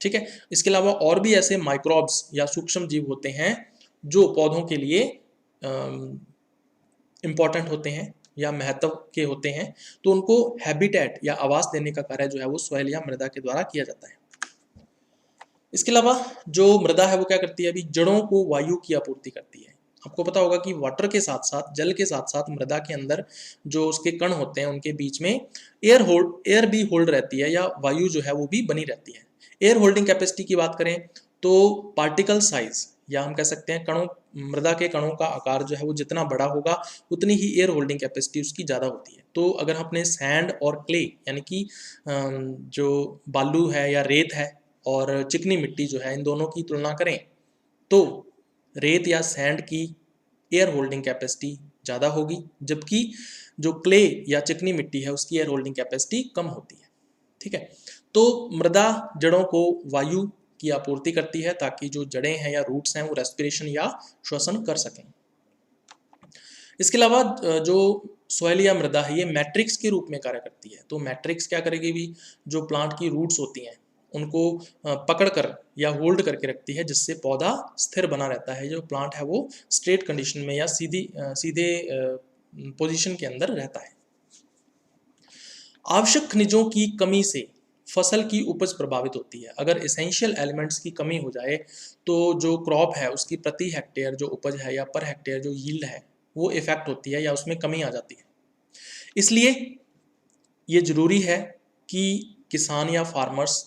ठीक है, इसके अलावा और भी ऐसे माइक्रोब्स या सूक्ष्म जीव होते हैं जो पौधों के लिए इंपॉर्टेंट होते हैं या महत्व के होते हैं, तो उनको हैबिटेट या आवास देने का कार्य जो है वो सॉइल या मृदा के द्वारा किया जाता है। इसके अलावा जो मृदा है वो क्या करती है, अभी जड़ों को वायु की आपूर्ति करती है। आपको पता होगा कि वाटर के साथ साथ जल के साथ साथ मृदा के अंदर जो उसके कण होते हैं उनके बीच में एयर भी होल्ड रहती है या वायु जो है वो भी बनी रहती है। एयर होल्डिंग कैपेसिटी की बात करें तो पार्टिकल साइज या हम कह सकते हैं मृदा के कणों का आकार जो है वो जितना बड़ा होगा उतनी ही एयर होल्डिंग कैपेसिटी उसकी ज़्यादा होती है। तो अगर हम अपने सैंड और क्ले यानी कि जो बालू है या रेत है और चिकनी मिट्टी जो है इन दोनों की तुलना करें तो रेत या सैंड की एयर होल्डिंग कैपेसिटी ज़्यादा होगी, जबकि जो क्ले या चिकनी मिट्टी है उसकी एयर होल्डिंग कैपेसिटी कम होती है। ठीक है, तो मृदा जड़ों को वायु की आपूर्ति करती है ताकि जो जड़ें हैं या रूट्स हैं वो रेस्पिरेशन या श्वसन कर सकें। इसके अलावा जो सॉइल या मृदा है ये मैट्रिक्स के रूप में कार्य करती है। तो मैट्रिक्स क्या करेगी, भी जो प्लांट की रूट्स होती हैं उनको पकड़ कर या होल्ड करके रखती है, जिससे पौधा स्थिर बना रहता है। जो प्लांट है वो स्ट्रेट कंडीशन में या सीधे पोजीशन के अंदर रहता है। आवश्यक खनिजों की कमी से फसल की उपज प्रभावित होती है। अगर एसेंशियल एलिमेंट्स की कमी हो जाए तो जो क्रॉप है उसकी प्रति हेक्टेयर जो उपज है या पर हेक्टेयर जो यील्ड है वो इफेक्ट होती है या उसमें कमी आ जाती है। इसलिए ये जरूरी है कि किसान या फार्मर्स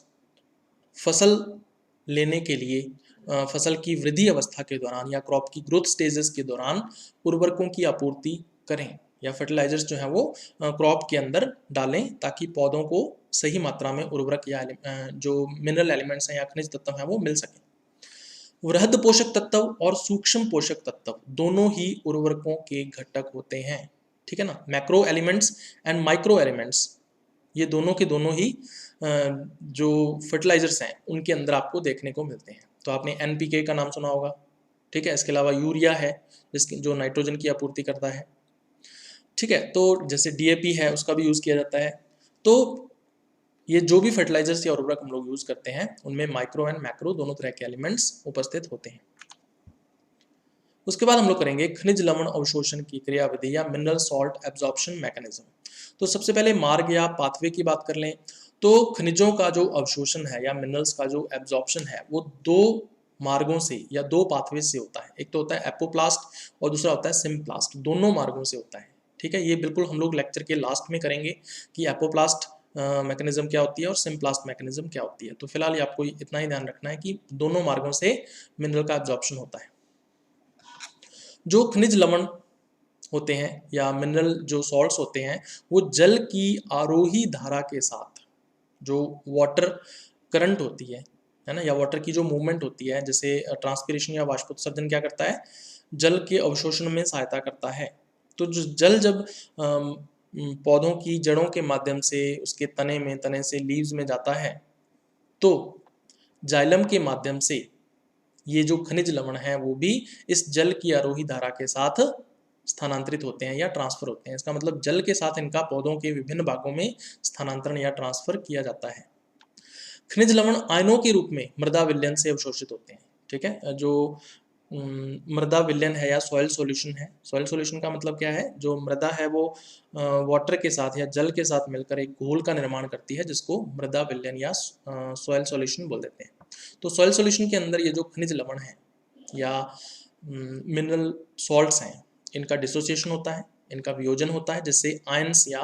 फसल लेने के लिए फसल की वृद्धि अवस्था के दौरान या क्रॉप की ग्रोथ स्टेजेस के दौरान उर्वरकों की आपूर्ति करें या फर्टिलाइजर्स जो हैं वो क्रॉप के अंदर डालें ताकि पौधों को सही मात्रा में उर्वरक या जो मिनरल एलिमेंट्स हैं या खनिज तत्व हैं वो मिल सकें। वृहद पोषक तत्व और सूक्ष्म पोषक तत्व दोनों ही उर्वरकों के घटक होते हैं। ठीक है ना, macro elements and micro elements ये दोनों के दोनों ही जो फर्टिलाइजर्स हैं उनके अंदर आपको देखने को मिलते हैं। तो आपने NPK का नाम सुना होगा। ठीक है, इसके अलावा यूरिया है जो नाइट्रोजन की आपूर्ति करता है। ठीक है, तो जैसे DAP है उसका भी यूज़ किया जाता है। तो ये जो भी फर्टिलाइजर्स या उर्वरक हम लोग यूज़ करते हैं उनमें माइक्रो एंड मैक्रो दोनों तरह के एलिमेंट्स उपस्थित होते हैं। उसके बाद हम लोग करेंगे खनिज लवण अवशोषण की क्रियाविधि या मिनरल सॉल्ट एब्जॉर्प्शन मैकेनिज्म। तो सबसे पहले मार्ग या पाथवे की बात कर लें तो खनिजों का जो अवशोषण है या मिनरल्स का जो एब्जॉर्प्शन है वो दो मार्गों से या दो पाथवे से होता है। एक तो होता है एपोप्लास्ट और दूसरा होता है सिम्प्लास्ट। दोनों मार्गों से होता है। ठीक है, ये बिल्कुल हम लोग लेक्चर के लास्ट में करेंगे कि एपोप्लास्ट मैकेनिज्म क्या होती है और सिम्प्लास्ट मैकेनिज्म क्या होती है। तो फिलहाल ये आपको इतना ही ध्यान रखना है कि दोनों मार्गों से मिनरल का एब्जॉर्प्शन होता है। जो खनिज लवण होते हैं या मिनरल जो सॉल्ट्स होते हैं वो जल की आरोही धारा के साथ जो वाटर करंट होती है ना, या वाटर की जो मूवमेंट होती है, जैसे ट्रांसपिरेशन या वाष्पोत्सर्जन क्या करता है, जल के अवशोषण में सहायता करता है। तो जो जल जब पौधों की जड़ों के माध्यम से उसके तने में, तने से लीव्स में जाता है, तो जाइलम के माध्यम से ये जो खनिज लवण है वो भी इस जल की आरोही धारा के साथ स्थानांतरित होते हैं या ट्रांसफर होते हैं। इसका मतलब जल के साथ इनका पौधों के विभिन्न भागों में स्थानांतरण या ट्रांसफर किया जाता है। खनिज लवण आयनों के रूप में मृदा विलयन से अवशोषित होते हैं। ठीक है, जो मृदा विलयन है या सॉइल सॉल्यूशन है, सॉइल सॉल्यूशन का मतलब क्या है, जो मृदा है वो वाटर के साथ या जल के साथ मिलकर एक घोल का निर्माण करती है, जिसको मृदा विलयन या सॉइल सॉल्यूशन बोल देते हैं। तो सॉइल सॉल्यूशन के अंदर ये जो खनिज लवण है या मिनरल सॉल्ट्स हैं, इनका डिसोसिएशन होता है, इनका वियोजन होता है, जिससे आयंस या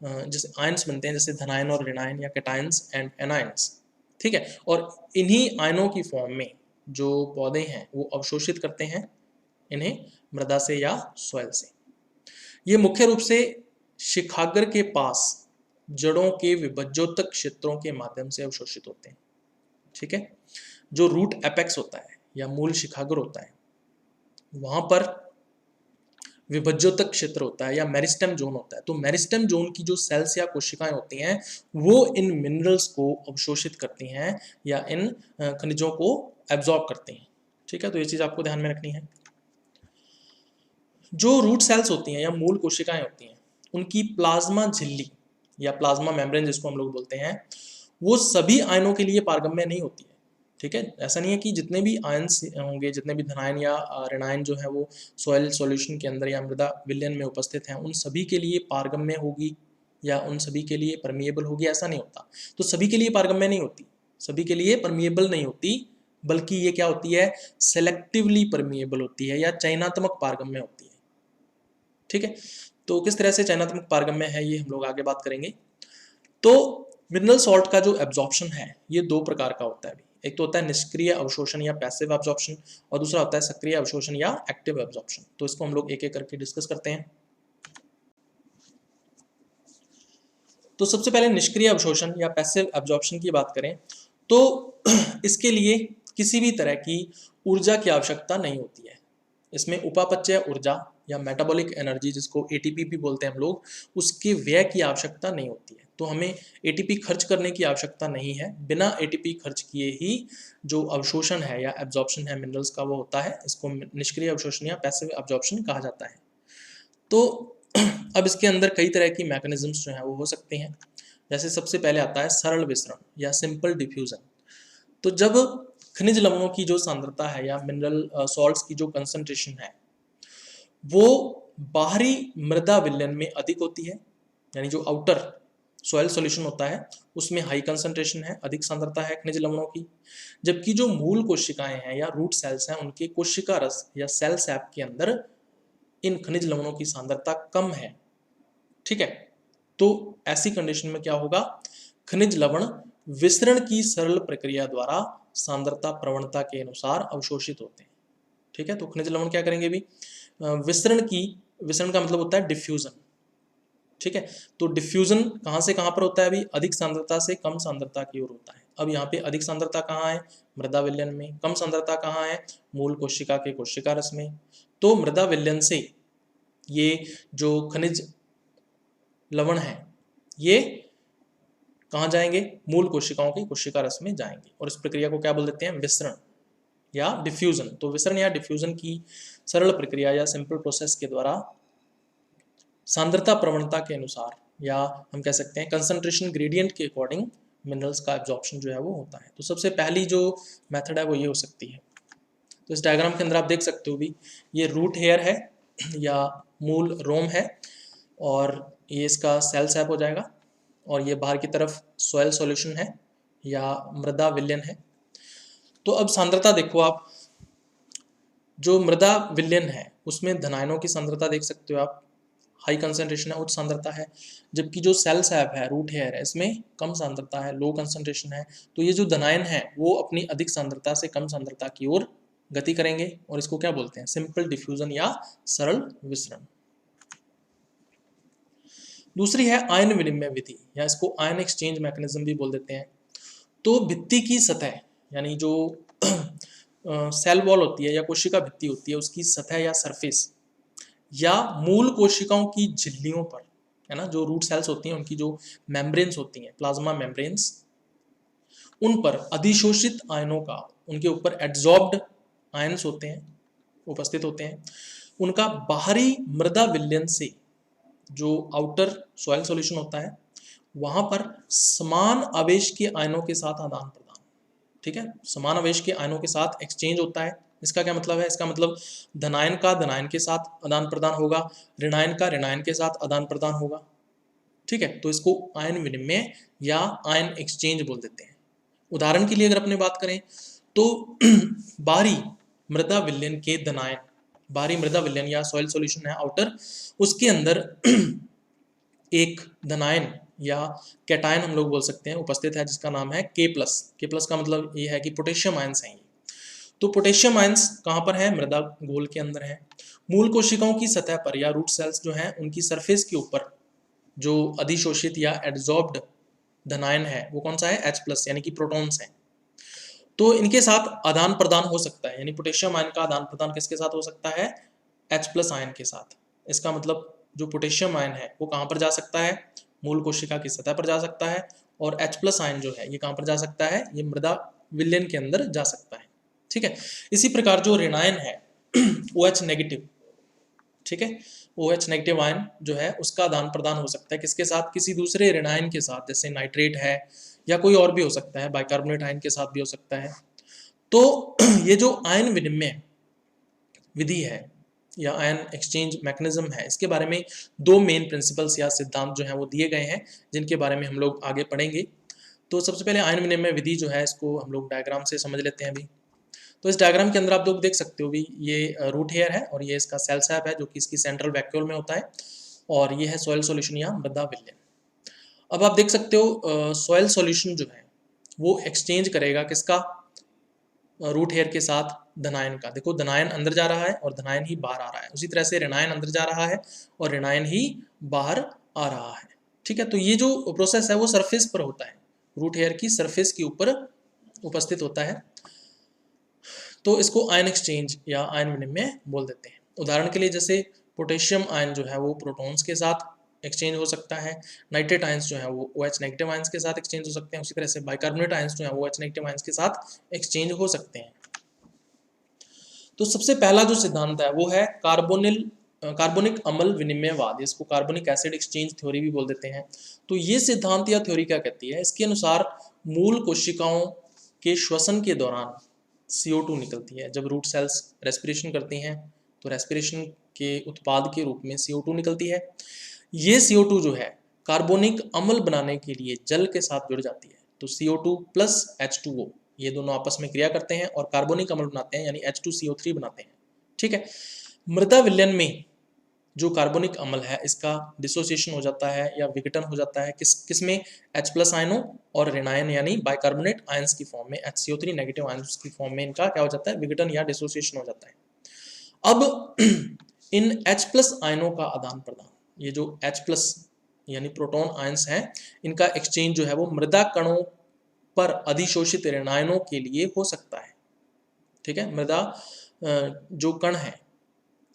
जैसे आयंस बनते हैं, जैसे धनायन और ऋणायन या कैटायंस एंड एनायंस। ठीक है, और इन्हीं आयनों की फॉर्म में जो पौधे हैं वो अवशोषित करते हैं इन्हें मृदा से या सॉइल से। ये मुख्य रूप से शिखाग्र के पास जड़ों के विभज्योतक क्षेत्रों के माध्यम से अवशोषित होते हैं। ठीक है, जो रूट एपेक्स होता है या मूल शिखाग्र होता है, वहां पर विभज्योतक क्षेत्र होता है या मेरिस्टेम जोन होता है। तो मेरिस्टेम जोन की जो सेल्स या कोशिकाएं होती हैं वो इन मिनरल्स को अवशोषित करती हैं या इन खनिजों को एब्जॉर्ब करती हैं। ठीक है, तो ये चीज आपको ध्यान में रखनी है। जो रूट सेल्स होती हैं या मूल कोशिकाएं होती हैं, उनकी प्लाज्मा झिल्ली या प्लाज्मा मेम्ब्रेन जिसको हम लोग बोलते हैं, वो सभी आयनों के लिए पारगम्य नहीं होती है। ठीक है, ऐसा नहीं है कि जितने भी आयन्स होंगे, जितने भी धनायन या ऋणायन जो है वो सॉइल सॉल्यूशन के अंदर या मृदा विलयन में उपस्थित हैं, उन सभी के लिए पारगम्य होगी या उन सभी के लिए परमिएबल होगी, ऐसा नहीं होता। तो सभी के लिए पारगम्य नहीं होती, सभी के लिए परमिएबल नहीं होती, बल्कि ये क्या होती है, सेलेक्टिवली परमिएबल होती है या चयनात्मक पारगम्य होती है। ठीक है, तो किस तरह से चयनात्मक पारगम्य है ये हम लोग आगे बात करेंगे। तो मिनरल सॉल्ट का जो एब्जॉर्प्शन है ये दो प्रकार का होता है। एक तो होता है निष्क्रिय अवशोषण या पैसिव एब्जॉर्प्शन, और दूसरा होता है सक्रिय अवशोषण या एक्टिव एब्जॉर्प्शन। तो इसको हम लोग एक एक करके डिस्कस करते हैं। तो सबसे पहले निष्क्रिय अवशोषण या पैसिव एब्जॉर्प्शन की बात करें तो इसके लिए किसी भी तरह की ऊर्जा की आवश्यकता नहीं होती है। इसमें उपापचय ऊर्जा या मेटाबॉलिक एनर्जी, जिसको एटीपी भी बोलते हैं हम लोग, उसके व्यय की आवश्यकता नहीं होती है। तो हमें एटीपी खर्च करने की आवश्यकता नहीं है। बिना एटीपी खर्च किए ही जो अवशोषण है या एब्जॉर्प्शन है मिनरल्स का वो होता है। इसको निष्क्रिय अवशोषण या पैसिव एब्जॉर्प्शन कहा जाता है। तो अब इसके अंदर कई तरह की मैकेनिज्म्स जो है वो हो सकते हैं। जैसे सबसे पहले आता है सरल विसरण या सिंपल डिफ्यूजन। तो जब खनिज लवणों की जो सांद्रता है या मिनरल सॉल्ट्स की जो कंसंट्रेशन है वो बाहरी मृदा विलयन में अधिक होती है, यानी जो आउटर सॉइल सॉल्यूशन होता है उसमें हाई कंसंट्रेशन है, अधिक सांद्रता है खनिज लवणों की, जबकि जो मूल कोशिकाएं हैं या रूट सेल्स हैं उनके कोशिका रस या सेल सैप के अंदर इन खनिज लवणों की सांद्रता कम है। ठीक है, तो ऐसी कंडीशन में क्या होगा, खनिज लवण विसरण की सरल प्रक्रिया द्वारा सांद्रता प्रवणता के अनुसार अवशोषित होते हैं। ठीक है, तो खनिज लवण क्या करेंगे भी, विसरण का मतलब होता है डिफ्यूजन। ठीक है, तो डिफ्यूजन कहां से कहां पर होता है अभी, अधिक सांद्रता से कम सांद्रता की ओर होता है। अब यहाँ पे अधिक सांद्रता कहाँ है, मृदा विलयन में। कम सांद्रता कहाँ है, मूल कोशिका के कोशिका रस में। तो मृदा विलयन से ये जो खनिज लवण है ये कहाँ जाएंगे, मूल कोशिकाओं की कोशिका रस में जाएंगे, और इस प्रक्रिया को क्या बोल देते हैं, विसरण या डिफ्यूजन। तो विसरण या डिफ्यूजन की सरल प्रक्रिया या सिंपल प्रोसेस के द्वारा सांद्रता प्रवणता के अनुसार, या हम कह सकते हैं कंसंट्रेशन ग्रेडियंट के अकॉर्डिंग, मिनरल्स का एब्जॉर्प्शन जो है वो होता है। तो सबसे पहली जो मेथड है वो ये हो सकती है। तो इस डायग्राम के अंदर आप देख सकते हो भी, ये रूट हेयर है या मूल रोम है, और ये इसका सेल सैप हो जाएगा, और ये बाहर की तरफ सॉइल सॉल्यूशन है या मृदा विलयन है। तो अब सांद्रता देखो आप, जो मृदा विलयन है उसमें धनायनों की सांद्रता देख सकते हो आप, हाई कंसंट्रेशन है, उच्च सांद्रता है, जबकि जो सेल सैप है, रूट हेयर है, इसमें कम सांद्रता है, लो कंसंट्रेशन है। तो ये जो धनायन है वो अपनी अधिक सांद्रता से कम सांद्रता की ओर गति करेंगे, और इसको क्या बोलते हैं, सिंपल डिफ्यूजन या सरल विसरण। दूसरी है आयन विनिमय विधि, या इसको आयन एक्सचेंज मैकेनिज्म भी बोल देते हैं। तो भित्ति की सतह, यानी जो सेल वॉल होती है या कोशिका भित्ति होती है, उसकी सतह या सरफेस, या मूल कोशिकाओं की झिल्लियों पर है ना, जो रूट सेल्स होती हैं उनकी जो मेम्ब्रेन्स होती हैं, प्लाज्मा मेम्ब्रेन्स, उन पर अधिशोषित आयनों का, उनके ऊपर एड्जॉर्ब्ड आयन्स होते हैं, उपस्थित होते हैं, उनका बाहरी मृदा विलयन से, जो आउटर सॉइल सॉल्यूशन होता है वहां पर समान आवेश के आयनों के साथ आदान प्रदान, ठीक है, समान आवेश के आयनों के साथ एक्सचेंज होता है। इसका क्या मतलब है? इसका मतलब धनायन का धनायन के साथ आदान प्रदान होगा, ऋणायन का ऋणायन के साथ आदान प्रदान होगा, ठीक है। तो इसको आयन विनिमय या आयन एक्सचेंज बोल देते हैं। उदाहरण के लिए अगर अपने बात करें तो बाहरी मृदा विलयन के धनायन, बाहरी मृदा विलयन या सॉइल सॉल्यूशन है आउटर, उसके अंदर एक धनायन या कैटायन हम लोग बोल सकते हैं उपस्थित है, जिसका नाम है K+। K+ का मतलब ये है कि पोटेशियम आयंस हैं। तो पोटेशियम आयंस कहाँ पर है? मृदा घोल के अंदर है। मूल कोशिकाओं की सतह पर या रूट सेल्स जो हैं उनकी सरफेस के ऊपर जो अधिशोषित या एड्जॉर्ब्ड धनायन है वो कौन सा है? H+, यानी कि प्रोटॉन्स हैं। तो इनके साथ आदान प्रदान हो सकता है, यानी पोटेशियम आयन का आदान प्रदान किसके साथ हो सकता है? H+ आयन के साथ। इसका मतलब जो पोटेशियम आयन है वो कहाँ पर जा सकता है? मूल कोशिका की सतह पर जा सकता है। और H+ आयन जो है ये कहाँ पर जा सकता है? ये मृदा विलयन के अंदर जा सकता है, ठीक है। इसी प्रकार जो ऋणायन है OH नेगेटिव, ठीक है, OH नेगेटिव आयन जो है उसका आदान प्रदान हो सकता है किसके साथ? किसी दूसरे ऋणायन के साथ, जैसे नाइट्रेट है या कोई और भी हो सकता है, बाइकार्बोनेट आयन के साथ भी हो सकता है। तो ये जो आयन विनिमय विधि है या आयन एक्सचेंज मैकेनिज्म है, इसके बारे में दो मेन प्रिंसिपल्स या सिद्धांत जो हैं वो दिए गए हैं, जिनके बारे में हम लोग आगे पढ़ेंगे। तो सबसे पहले आयन विनिमय विधि जो है इसको हम लोग डायग्राम से समझ लेते हैं अभी। तो इस डायग्राम के अंदर आप लोग देख सकते हो भी ये रूट हेयर है और ये इसका सेल सैप है जो कि इसकी सेंट्रल वैक्यूल में होता है, और ये है सॉइल सॉल्यूशन या मृदा विलयन। अब आप देख सकते हो सॉइल सॉल्यूशन जो है वो एक्सचेंज करेगा किसका? रूट हेयर के साथ धनायन का। देखो धनायन अंदर जा रहा है और धनायन ही बाहर आ रहा है, उसी तरह से ऋणायन अंदर जा रहा है और ऋणायन ही बाहर आ रहा है, ठीक है। तो ये जो प्रोसेस है वो सरफेस पर होता है, रूट हेयर की सरफेस के ऊपर उपस्थित होता है। तो इसको आयन एक्सचेंज या आयन विनिमय बोल देते हैं। उदाहरण के लिए जैसे पोटेशियम आयन जो है वो प्रोटॉन्स के साथ एक्सचेंज हो सकता है, नाइट्रेट आयंस जो है वो OH नेगेटिव आयंस के साथ एक्सचेंज हो सकते हैं, उसी तरह से बाइकार्बोनेट आयंस जो है वो OH नेगेटिव आयंस के साथ एक्सचेंज हो सकते हैं। तो सबसे पहला जो सिद्धांत है वो है कार्बोनिक अम्ल विनिमयवाद, इसको कार्बोनिक एसिड एक्सचेंज थ्योरी भी बोल देते हैं। तो ये सिद्धांत या थ्योरी क्या कहती है? इसके अनुसार मूल कोशिकाओं के श्वसन के दौरान CO2 निकलती है। जब रूट सेल्स रेस्पिरेशन करती हैं तो रेस्पिरेशन के उत्पाद के रूप में CO2 निकलती है। ये CO2 जो है कार्बोनिक अम्ल बनाने के लिए जल के साथ जुड़ जाती है। तो CO2 प्लस H2O ये दोनों आपस में क्रिया करते हैं और कार्बोनिक अम्ल बनाते हैं, यानी H2CO3 बनाते हैं, ठीक है। मृदा विलयन में जो कार्बोनिक अम्ल है इसका डिसोसिएशन हो जाता है या विघटन हो जाता है किसमें? H+ आयनों और ऋणायन यानी बाइकार्बोनेट आयंस की फॉर्म में, HCO3 नेगेटिव आयंस की फॉर्म में इनका क्या हो जाता है? विघटन या डिसोसिएशन हो जाता है। अब इन H+ आयनों का आदान प्रदान, ये जो H+ यानी प्रोटॉन आयंस हैं, इनका एक्सचेंज जो है वो मृदा कणों पर अधिशोषित ऋणायनों के लिए हो सकता है, ठीक है। मृदा जो कण है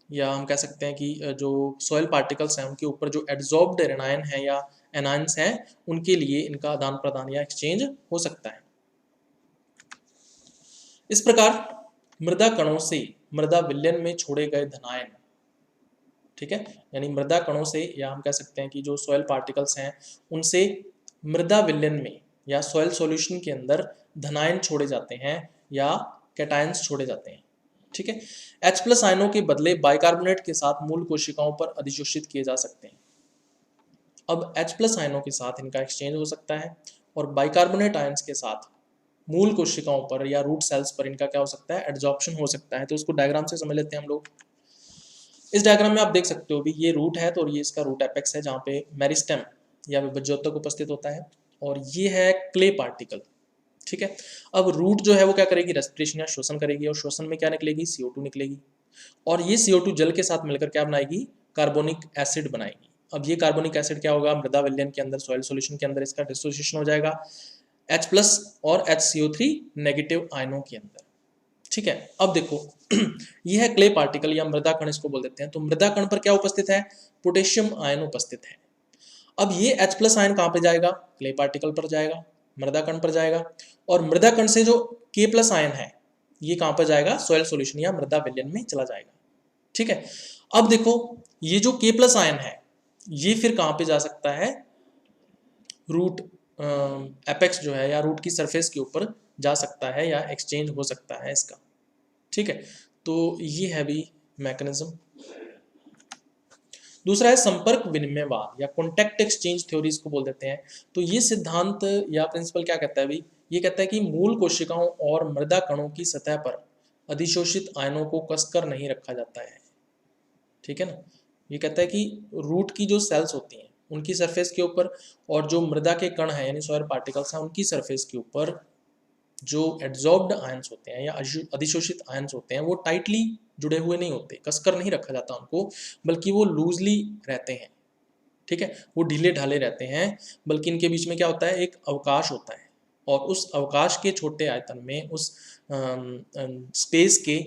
या हम कह सकते हैं कि जो सॉइल पार्टिकल्स हैं उनके ऊपर जो एड्जॉर्ब्ड ऋणायन है या एनायंस हैं उनके लिए इनका आदान प्रदान या एक्सचेंज हो सकता है। इस प्रकार मृदा कणों से मृदा विलयन में छोड़े गए धनायन, ठीक है, यानी मृदा कणों से या हम कह सकते हैं कि जो सॉइल पार्टिकल्स हैं उनसे मृदा विलयन में या सॉइल सॉल्यूशन के अंदर धनायन छोड़े जाते हैं या कैटायंस छोड़े जाते हैं, ठीक है। H+ आयनों के बदले बाइकार्बोनेट के साथ मूल कोशिकाओं पर अधिशोषित किए जा सकते हैं। अब H+ आयनों के साथ इनका एक्सचेंज हो सकता है और बाइकार्बोनेट आयंस के साथ मूल कोशिकाओं पर या रूट सेल्स पर इनका क्या हो सकता है? एडजॉर्प्शन हो सकता है। तो इसको डायग्राम से समझ लेते हैं हम लोग। इस डायग्राम में आप देख सकते हो भी ये रूट है तो ये इसका रूट एपेक्स है जहाँ पे मेरिस्टेम या विभज्योतक उपस्थित होता है, और ये है क्ले पार्टिकल, ठीक है। अब रूट जो है वो क्या करेगी? रेस्पिरेशन या श्वसन करेगी, और श्वसन में क्या निकलेगी? CO2 निकलेगी, और ये CO2 जल के साथ मिलकर क्या बनाएगी? कार्बोनिक एसिड बनाएगी। अब ये कार्बोनिक एसिड क्या होगा? मृदा विलयन के अंदर सॉइल सॉल्यूशन के अंदर इसका डिसोसिएशन हो जाएगा H+ और HCO3 नेगेटिव आयनों के अंदर, ठीक है। अब देखो यह है क्ले पार्टिकल या मृदा कण इसको बोल देते हैं। तो मृदा कण पर क्या उपस्थित है? पोटेशियम आयन उपस्थित है। अब ये H प्लस आयन कहाँ पे जाएगा, क्ले पार्टिकल पर जाएगा, मृदा कण पर जाएगा, और मृदा कण से जो K प्लस आयन है ये कहाँ पर जाएगा, सॉइल सॉल्यूशन या मृदा विलयन में चला जाएगा। ठीक है, अब देखो ये जो K प्लस आयन है ये फिर कहाँ पे जा सकता है, रूट एपेक्स जो है या रूट की सरफेस के ऊपर जा सकता है या एक्सचेंज हो सकता है इसका। ठीक है, तो ये है भी मैकेनिज्म। दूसरा है संपर्क विनिमयवाद या कॉन्टैक्ट एक्सचेंज थ्योरी इसको बोल देते हैं। तो ये सिद्धांत या प्रिंसिपल क्या कहता है भाई, ये कहता है कि मूल कोशिकाओं और मृदा कणों की सतह पर अधिशोषित आयनों को कसकर नहीं रखा जाता है। ठीक है ना, ये कहता है कि रूट की जो सेल्स होती हैं उनकी सरफेस के ऊपर और जो मृदा के कण हैं यानी सॉइल पार्टिकल्स हैं उनकी सरफेस के ऊपर जो एड्जॉर्ब्ड आयंस होते हैं या अधिशोषित आयंस होते हैं वो टाइटली जुड़े हुए नहीं होते, कसकर नहीं रखा जाता उनको, बल्कि वो लूजली रहते हैं। ठीक है, वो ढीले ढाले रहते हैं, बल्कि इनके बीच में क्या होता है, एक अवकाश होता है, और उस अवकाश के छोटे आयतन में, उस स्पेस के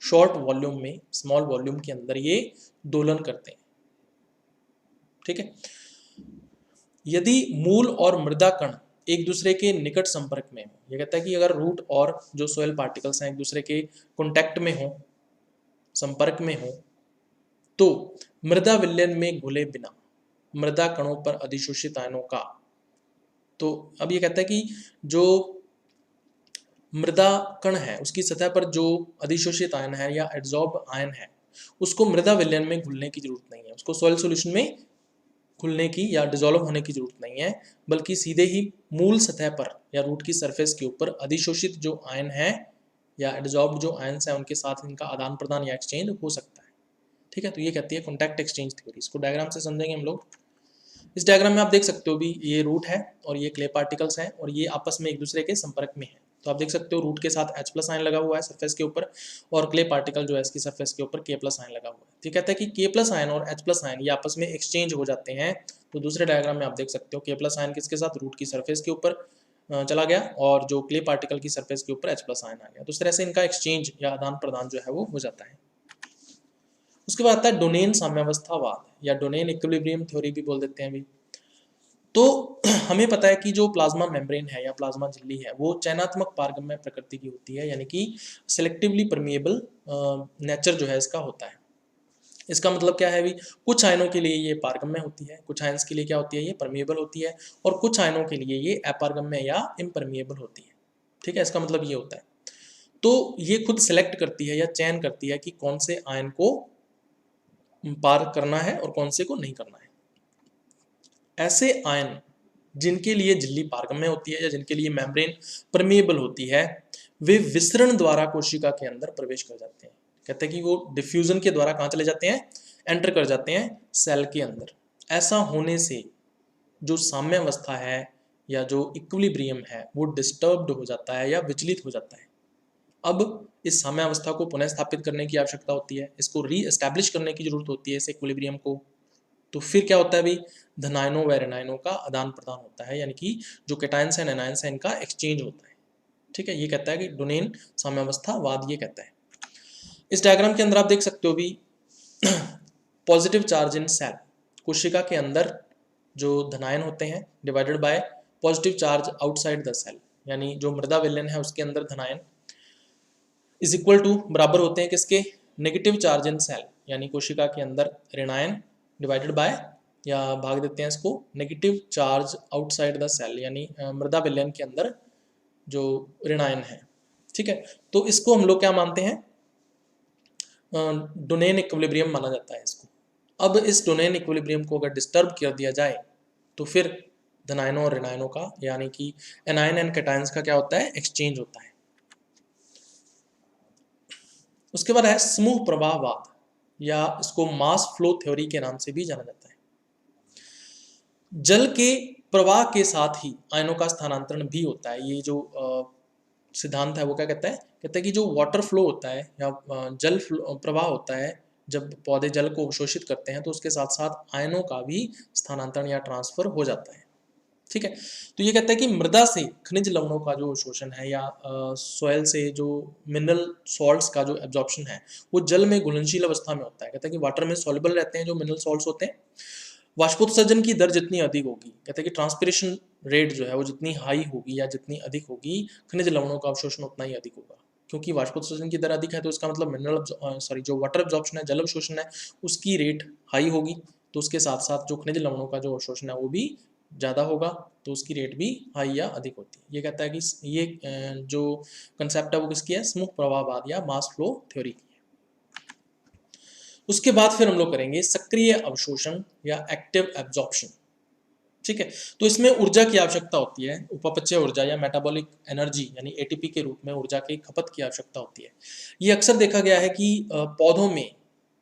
शॉर्ट वॉल्यूम में, स्मॉल वॉल्यूम के अंदर ये दोलन करते हैं। ठीक है, यदि मूल और मृदा कण एक दूसरे के निकट संपर्क में हो, ये कहता है कि अगर रूट और जो सोयल पार्टिकल्स हैं एक दूसरे के कांटेक्ट में हो, संपर्क में हो, तो मृदा विलयन में घुले बिना मृदा कणों पर अधिशोषित आयनों का, तो अब ये कहता है कि जो मृदा कण है उसकी सतह पर जो अधिशोषित आयन है या एड्जॉर्ब आयन है उसको मृदा विलयन में घुलने की जरूरत नहीं है, उसको सॉइल सॉल्यूशन में खुलने की या डिसॉल्व होने की जरूरत नहीं है, बल्कि सीधे ही मूल सतह पर या रूट की सरफेस के ऊपर अधिशोषित जो आयन है या एड्जॉर्ब जो आयन्स हैं उनके साथ इनका आदान प्रदान या एक्सचेंज हो सकता है। ठीक है, तो ये कहती है कॉन्टैक्ट एक्सचेंज थ्योरी। इसको डायग्राम से समझेंगे हम लोग। इस डायग्राम में आप देख सकते हो भी ये रूट है और ये क्ले पार्टिकल्स हैं और ये आपस में एक दूसरे के संपर्क में है। तो आप देख सकते हो रूट के साथ H प्लस आयन लगा हुआ है सरफेस के ऊपर, और क्ले पार्टिकल जो है इसकी सरफेस के ऊपर K प्लस आयन लगा हुआ है। तो कहता है कि K प्लस आयन और H प्लस आयन ये आपस में एक्सचेंज हो जाते हैं। तो दूसरे डायग्राम में आप देख सकते हो K प्लस आयन किसके साथ, रूट की सरफेस के ऊपर चला गया, और जो क्ले पार्टिकल की सरफेस के ऊपर H प्लस आयन आ गया। तो इस तरह से इनका एक्सचेंज या आदान प्रदान जो है वो हो जाता है। उसके बाद आता है डोनेन साम्यावस्थावाद या डोनेन इक्विलिब्रियम थ्योरी भी बोल देते हैं भी। तो हमें पता है कि जो प्लाज्मा मेम्ब्रेन है या प्लाज्मा झिल्ली है वो चयनात्मक पारगम्य प्रकृति की होती है, यानी कि सिलेक्टिवली परमिएबल नेचर जो है इसका होता है। इसका मतलब क्या है भी, कुछ आयनों के लिए ये पारगम्य होती है, कुछ आयंस के लिए क्या होती है, ये परमिएबल होती है, और कुछ आयनों के लिए ये अपारगम्य या इम्परमिएबल होती है। ठीक है, इसका मतलब ये होता है। तो ये खुद सिलेक्ट करती है या चयन करती है कि कौन से आयन को पार करना है और कौन से को नहीं करना है। ऐसे आयन जिनके लिए झिल्ली पारगम्य होती है या जिनके लिए मेम्ब्रेन परमिएबल होती है, वे विसरण द्वारा कोशिका के अंदर प्रवेश कर जाते हैं। कहते हैं कि वो डिफ्यूजन के द्वारा कहाँ चले जाते हैं, एंटर कर जाते हैं सेल के अंदर। ऐसा होने से जो साम्यावस्था है या जो इक्विलिब्रियम है वो डिस्टर्ब्ड हो जाता है या विचलित हो जाता है। अब इस साम्यावस्था को पुनः स्थापित करने की आवश्यकता होती है, इसको री एस्टैब्लिश करने की जरूरत होती है, इस इक्विलिब्रियम को। तो फिर क्या होता है भाई, धनायनों व ऋणायनों का आदान प्रदान होता है, यानी कि जो कैटायंस हैं एनायंस हैं इनका एक्सचेंज होता है। ठीक है, ये कहता है कि डोनेन साम्यावस्थावाद ये कहता है। इस डायग्राम के अंदर आप देख सकते हो भी पॉजिटिव चार्ज इन सेल, कोशिका के अंदर जो धनायन होते हैं divided by positive charge outside the cell, यानी जो मृदा विलयन है उसके अंदर धनायन इज इक्वल टू बराबर होते हैं किसके, नेगेटिव चार्ज इन सेल, यानी कोशिका के अंदर ऋणायन डिवाइडेड बाय या भाग देते हैं इसको negative charge outside the cell, यानी मृदा विलयन के अंदर जो ऋणायन है। ठीक है, तो इसको हम लोग क्या मानते हैं, डोनेन इक्विलिब्रियम माना जाता है इसको। अब इस डोनेन इक्विलिब्रियम को अगर डिस्टर्ब कर दिया जाए तो फिर धनायनों और ऋणायनों का, यानी कि एनायन एंड कैटायंस का क्या होता है, एक्सचेंज होता है। उसके बाद है समूह प्रवाहवाद या इसको मास फ्लो थ्योरी के नाम से भी जाना जाता है। जल के प्रवाह के साथ ही आयनों का स्थानांतरण भी होता है। ये जो सिद्धांत है वो क्या कहता है, कहता है कि जो वाटर फ्लो होता है या जल प्रवाह होता है, जब पौधे जल को अवशोषित करते हैं तो उसके साथ साथ आयनों का भी स्थानांतरण या ट्रांसफर हो जाता है। ठीक है, तो ये कहता है कि मृदा से खनिज लवणों का जो अवशोषण है या सॉइल से जो मिनरल सॉल्ट्स का जो एब्जॉर्प्शन है वो जल में घुलनशील अवस्था में होता है। कहता है कि वाटर में सॉल्युबल रहते हैं जो मिनरल सॉल्ट्स होते हैं, वाष्पोत्सर्जन की दर जितनी अधिक होगी, कहते हैं कि ट्रांसपिरेशन रेट जो है वो जितनी हाई होगी या जितनी अधिक होगी, खनिज लवणों का अवशोषण उतना ही अधिक होगा। क्योंकि वाष्पोत्सर्जन की दर अधिक है तो इसका मतलब जो वाटर अब्जॉर्प्शन है, जल अवशोषण है, उसकी रेट हाई होगी, तो उसके साथ साथ जो खनिज लवणों का जो अवशोषण है वो भी ज़्यादा होगा, तो उसकी रेट भी हाई या अधिक होती है। ये कहता है कि ये जो कंसेप्ट है वो किसकी है, समुह प्रवाहवाद या मास फ्लो थ्योरी की है। उसके बाद फिर हम लोग करेंगे सक्रिय अवशोषण या एक्टिव एब्जॉर्प्शन। ठीक है, तो इसमें ऊर्जा की आवश्यकता होती है, उपापचय ऊर्जा या मेटाबॉलिक एनर्जी यानी एटीपी के रूप में ऊर्जा की खपत की आवश्यकता होती है। ये अक्सर देखा गया है कि पौधों में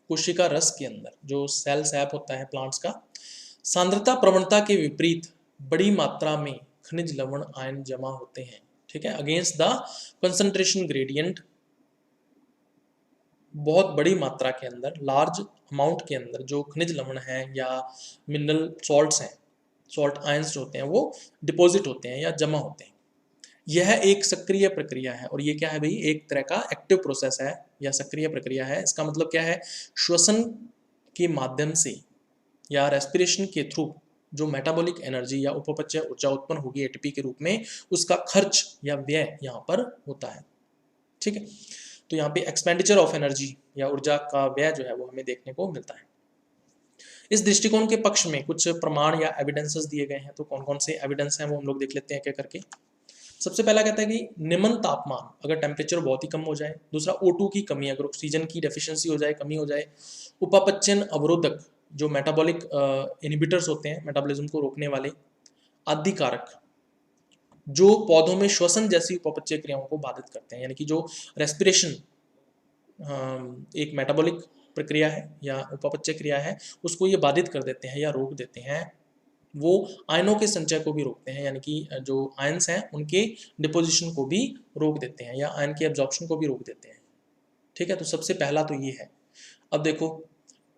कोशिका रस के अंदर जो सेल सैप होता है प्लांट्स का, सांद्रता प्रवणता के विपरीत बड़ी मात्रा में खनिज लवण आयन जमा होते हैं। ठीक है, अगेंस्ट द कंसंट्रेशन ग्रेडियंट, बहुत बड़ी मात्रा के अंदर, लार्ज अमाउंट के अंदर जो खनिज लवण है या मिनरल सॉल्ट्स हैं, सॉल्ट आयंस जो होते हैं वो डिपॉजिट होते हैं या जमा होते हैं। यह एक सक्रिय प्रक्रिया है, और ये क्या है भाई, एक तरह का एक्टिव प्रोसेस है या सक्रिय प्रक्रिया है। इसका मतलब क्या है, श्वसन के माध्यम से या रेस्पिरेशन के थ्रू जो मेटाबॉलिक एनर्जी या उपपचय ऊर्जा उत्पन्न होगी एटीपी के रूप में, उसका खर्च या व्यय यहाँ पर होता है। ठीक है, तो यहाँ पे एक्सपेंडिचर ऑफ एनर्जी या ऊर्जा का व्यय जो है वो हमें देखने को मिलता है। इस दृष्टिकोण के पक्ष में कुछ प्रमाण या एविडेंसेस दिए गए हैं, तो कौन कौन से एविडेंस हैं वो हम लोग देख लेते हैं क्या करके। सबसे पहला कहता है कि निम्न तापमान, अगर टेम्परेचर बहुत ही कम हो जाए। दूसरा, O2 की कमी, अगर ऑक्सीजन की डेफिशिएंसी हो जाए, कमी हो जाए। उपापचयन अवरोधक, जो मेटाबॉलिक इनहिबिटर्स होते हैं, मेटाबॉलिज्म को रोकने वाले आदि कारक जो पौधों में श्वसन जैसी उपपचय क्रियाओं को बाधित करते हैं, यानी कि जो रेस्पिरेशन एक मेटाबॉलिक प्रक्रिया है या उपपचय क्रिया है, उसको ये बाधित कर देते हैं या रोक देते हैं। वो आयनों के संचय को भी रोकते हैं, यानी कि जो आयंस हैं उनके डिपोजिशन को भी रोक देते हैं या आयन के एब्जॉर्प्शन को भी रोक देते हैं। ठीक है, तो सबसे पहला तो ये है। अब देखो,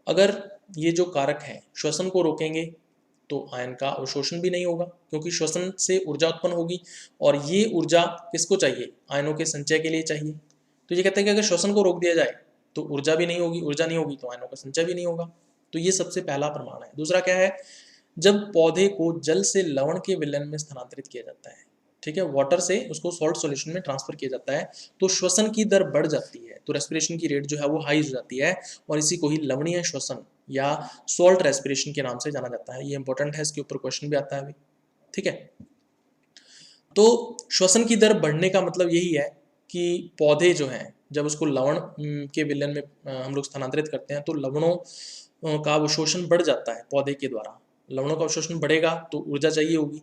अगर ये जो कारक है श्वसन को रोकेंगे तो आयन का अवशोषण भी नहीं होगा, क्योंकि श्वसन से ऊर्जा उत्पन्न होगी, और ये ऊर्जा किसको चाहिए, आयनों के संचय के लिए चाहिए। तो ये कहते हैं कि अगर श्वसन को रोक दिया जाए तो ऊर्जा भी नहीं होगी, ऊर्जा नहीं होगी तो आयनों का संचय भी नहीं होगा। तो ये सबसे पहला प्रमाण है। दूसरा क्या है, जब पौधे को जल से लवण के विलयन में स्थानांतरित किया जाता है, ठीक है, वाटर से उसको सॉल्ट सॉल्यूशन में ट्रांसफर किया जाता है, तो श्वसन की दर बढ़ जाती है, तो रेस्पिरेशन की रेट जो है वो हाई हो जाती है, और इसी को ही लवणीय श्वसन या सॉल्ट रेस्पिरेशन के नाम से जाना जाता है। ये इंपॉर्टेंट है, इसके ऊपर क्वेश्चन भी आता है अभी। ठीक है, तो श्वसन की दर बढ़ने का मतलब यही है कि पौधे जो हैं जब उसको लवण के विलयन में हम लोग स्थानांतरित करते हैं तो लवणों का अवशोषण बढ़ जाता है पौधे के द्वारा। लवणों का अवशोषण बढ़ेगा तो ऊर्जा चाहिए होगी,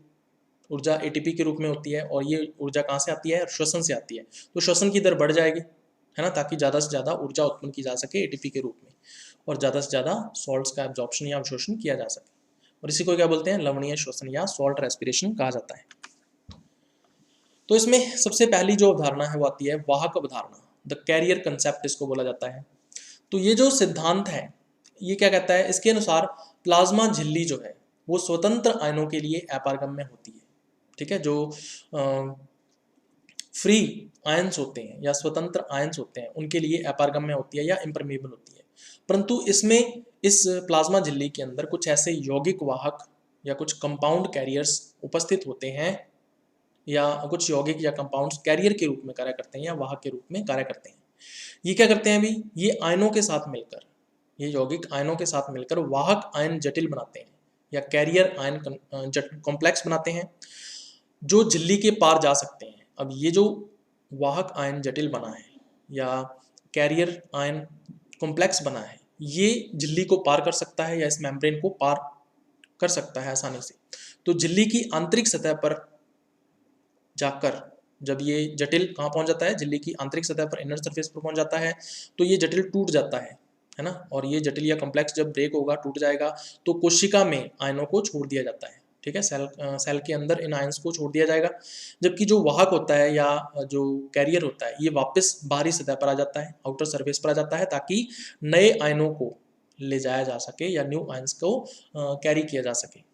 ऊर्जा एटीपी के रूप में होती है, और ये ऊर्जा कहाँ से आती है, श्वसन से आती है। तो श्वसन की दर बढ़ जाएगी, है ना, ताकि ज़्यादा से ज़्यादा ऊर्जा उत्पन्न की जा सके एटीपी के रूप में, और ज़्यादा से ज़्यादा सॉल्ट्स का एब्जॉर्प्शन या अवशोषण किया जा सके, और इसी को क्या बोलते हैं, लवणीय श्वसन या सॉल्ट रेस्पिरेशन कहा जाता है। तो इसमें सबसे पहली जो अवधारणा है वो आती है वाहक अवधारणा, द कैरियर कंसेप्ट इसको बोला जाता है। तो ये जो सिद्धांत है ये क्या कहता है, इसके अनुसार प्लाज्मा झिल्ली जो है वो स्वतंत्र आयनों के लिए अपारगम्य होती है। ठीक है, जो फ्री आयंस होते हैं या स्वतंत्र आयंस होते हैं उनके लिए अपारगम्य होती है या इम्परमेबल होती है। परंतु इसमें, इस प्लाज्मा झिल्ली के अंदर कुछ ऐसे यौगिक वाहक या कुछ कंपाउंड कैरियर्स उपस्थित होते हैं, या कुछ यौगिक या कंपाउंड्स कैरियर के रूप में कार्य करते हैं या वाहक के रूप में कार्य करते हैं। ये क्या करते हैं अभी, ये आयनों के साथ मिलकर, ये यौगिक आयनों के साथ मिलकर वाहक आयन जटिल बनाते हैं या कैरियर आयन कॉम्प्लेक्स बनाते हैं जो झिल्ली के पार जा सकते हैं। अब ये जो वाहक आयन जटिल बना है या कैरियर आयन कॉम्प्लेक्स बना है, ये झिल्ली को पार कर सकता है या इस मेम्ब्रेन को पार कर सकता है आसानी से। तो झिल्ली की आंतरिक सतह पर जाकर जब ये जटिल कहाँ पहुंच जाता है, झिल्ली की आंतरिक सतह पर, इनर सरफेस पर पहुंच जाता है, तो ये जटिल टूट जाता है ना, और ये जटिल या कॉम्प्लेक्स जब ब्रेक होगा, टूट जाएगा, तो कोशिका में आयनों को छोड़ दिया जाता है। ठीक है, सेल के अंदर इन आयंस को छोड़ दिया जाएगा, जबकि जो वाहक होता है या जो कैरियर होता है ये वापस बाहरी सतह पर आ जाता है, आउटर सरफेस पर आ जाता है, ताकि नए आयनों को ले जाया जा सके या न्यू आयंस को कैरी किया जा सके।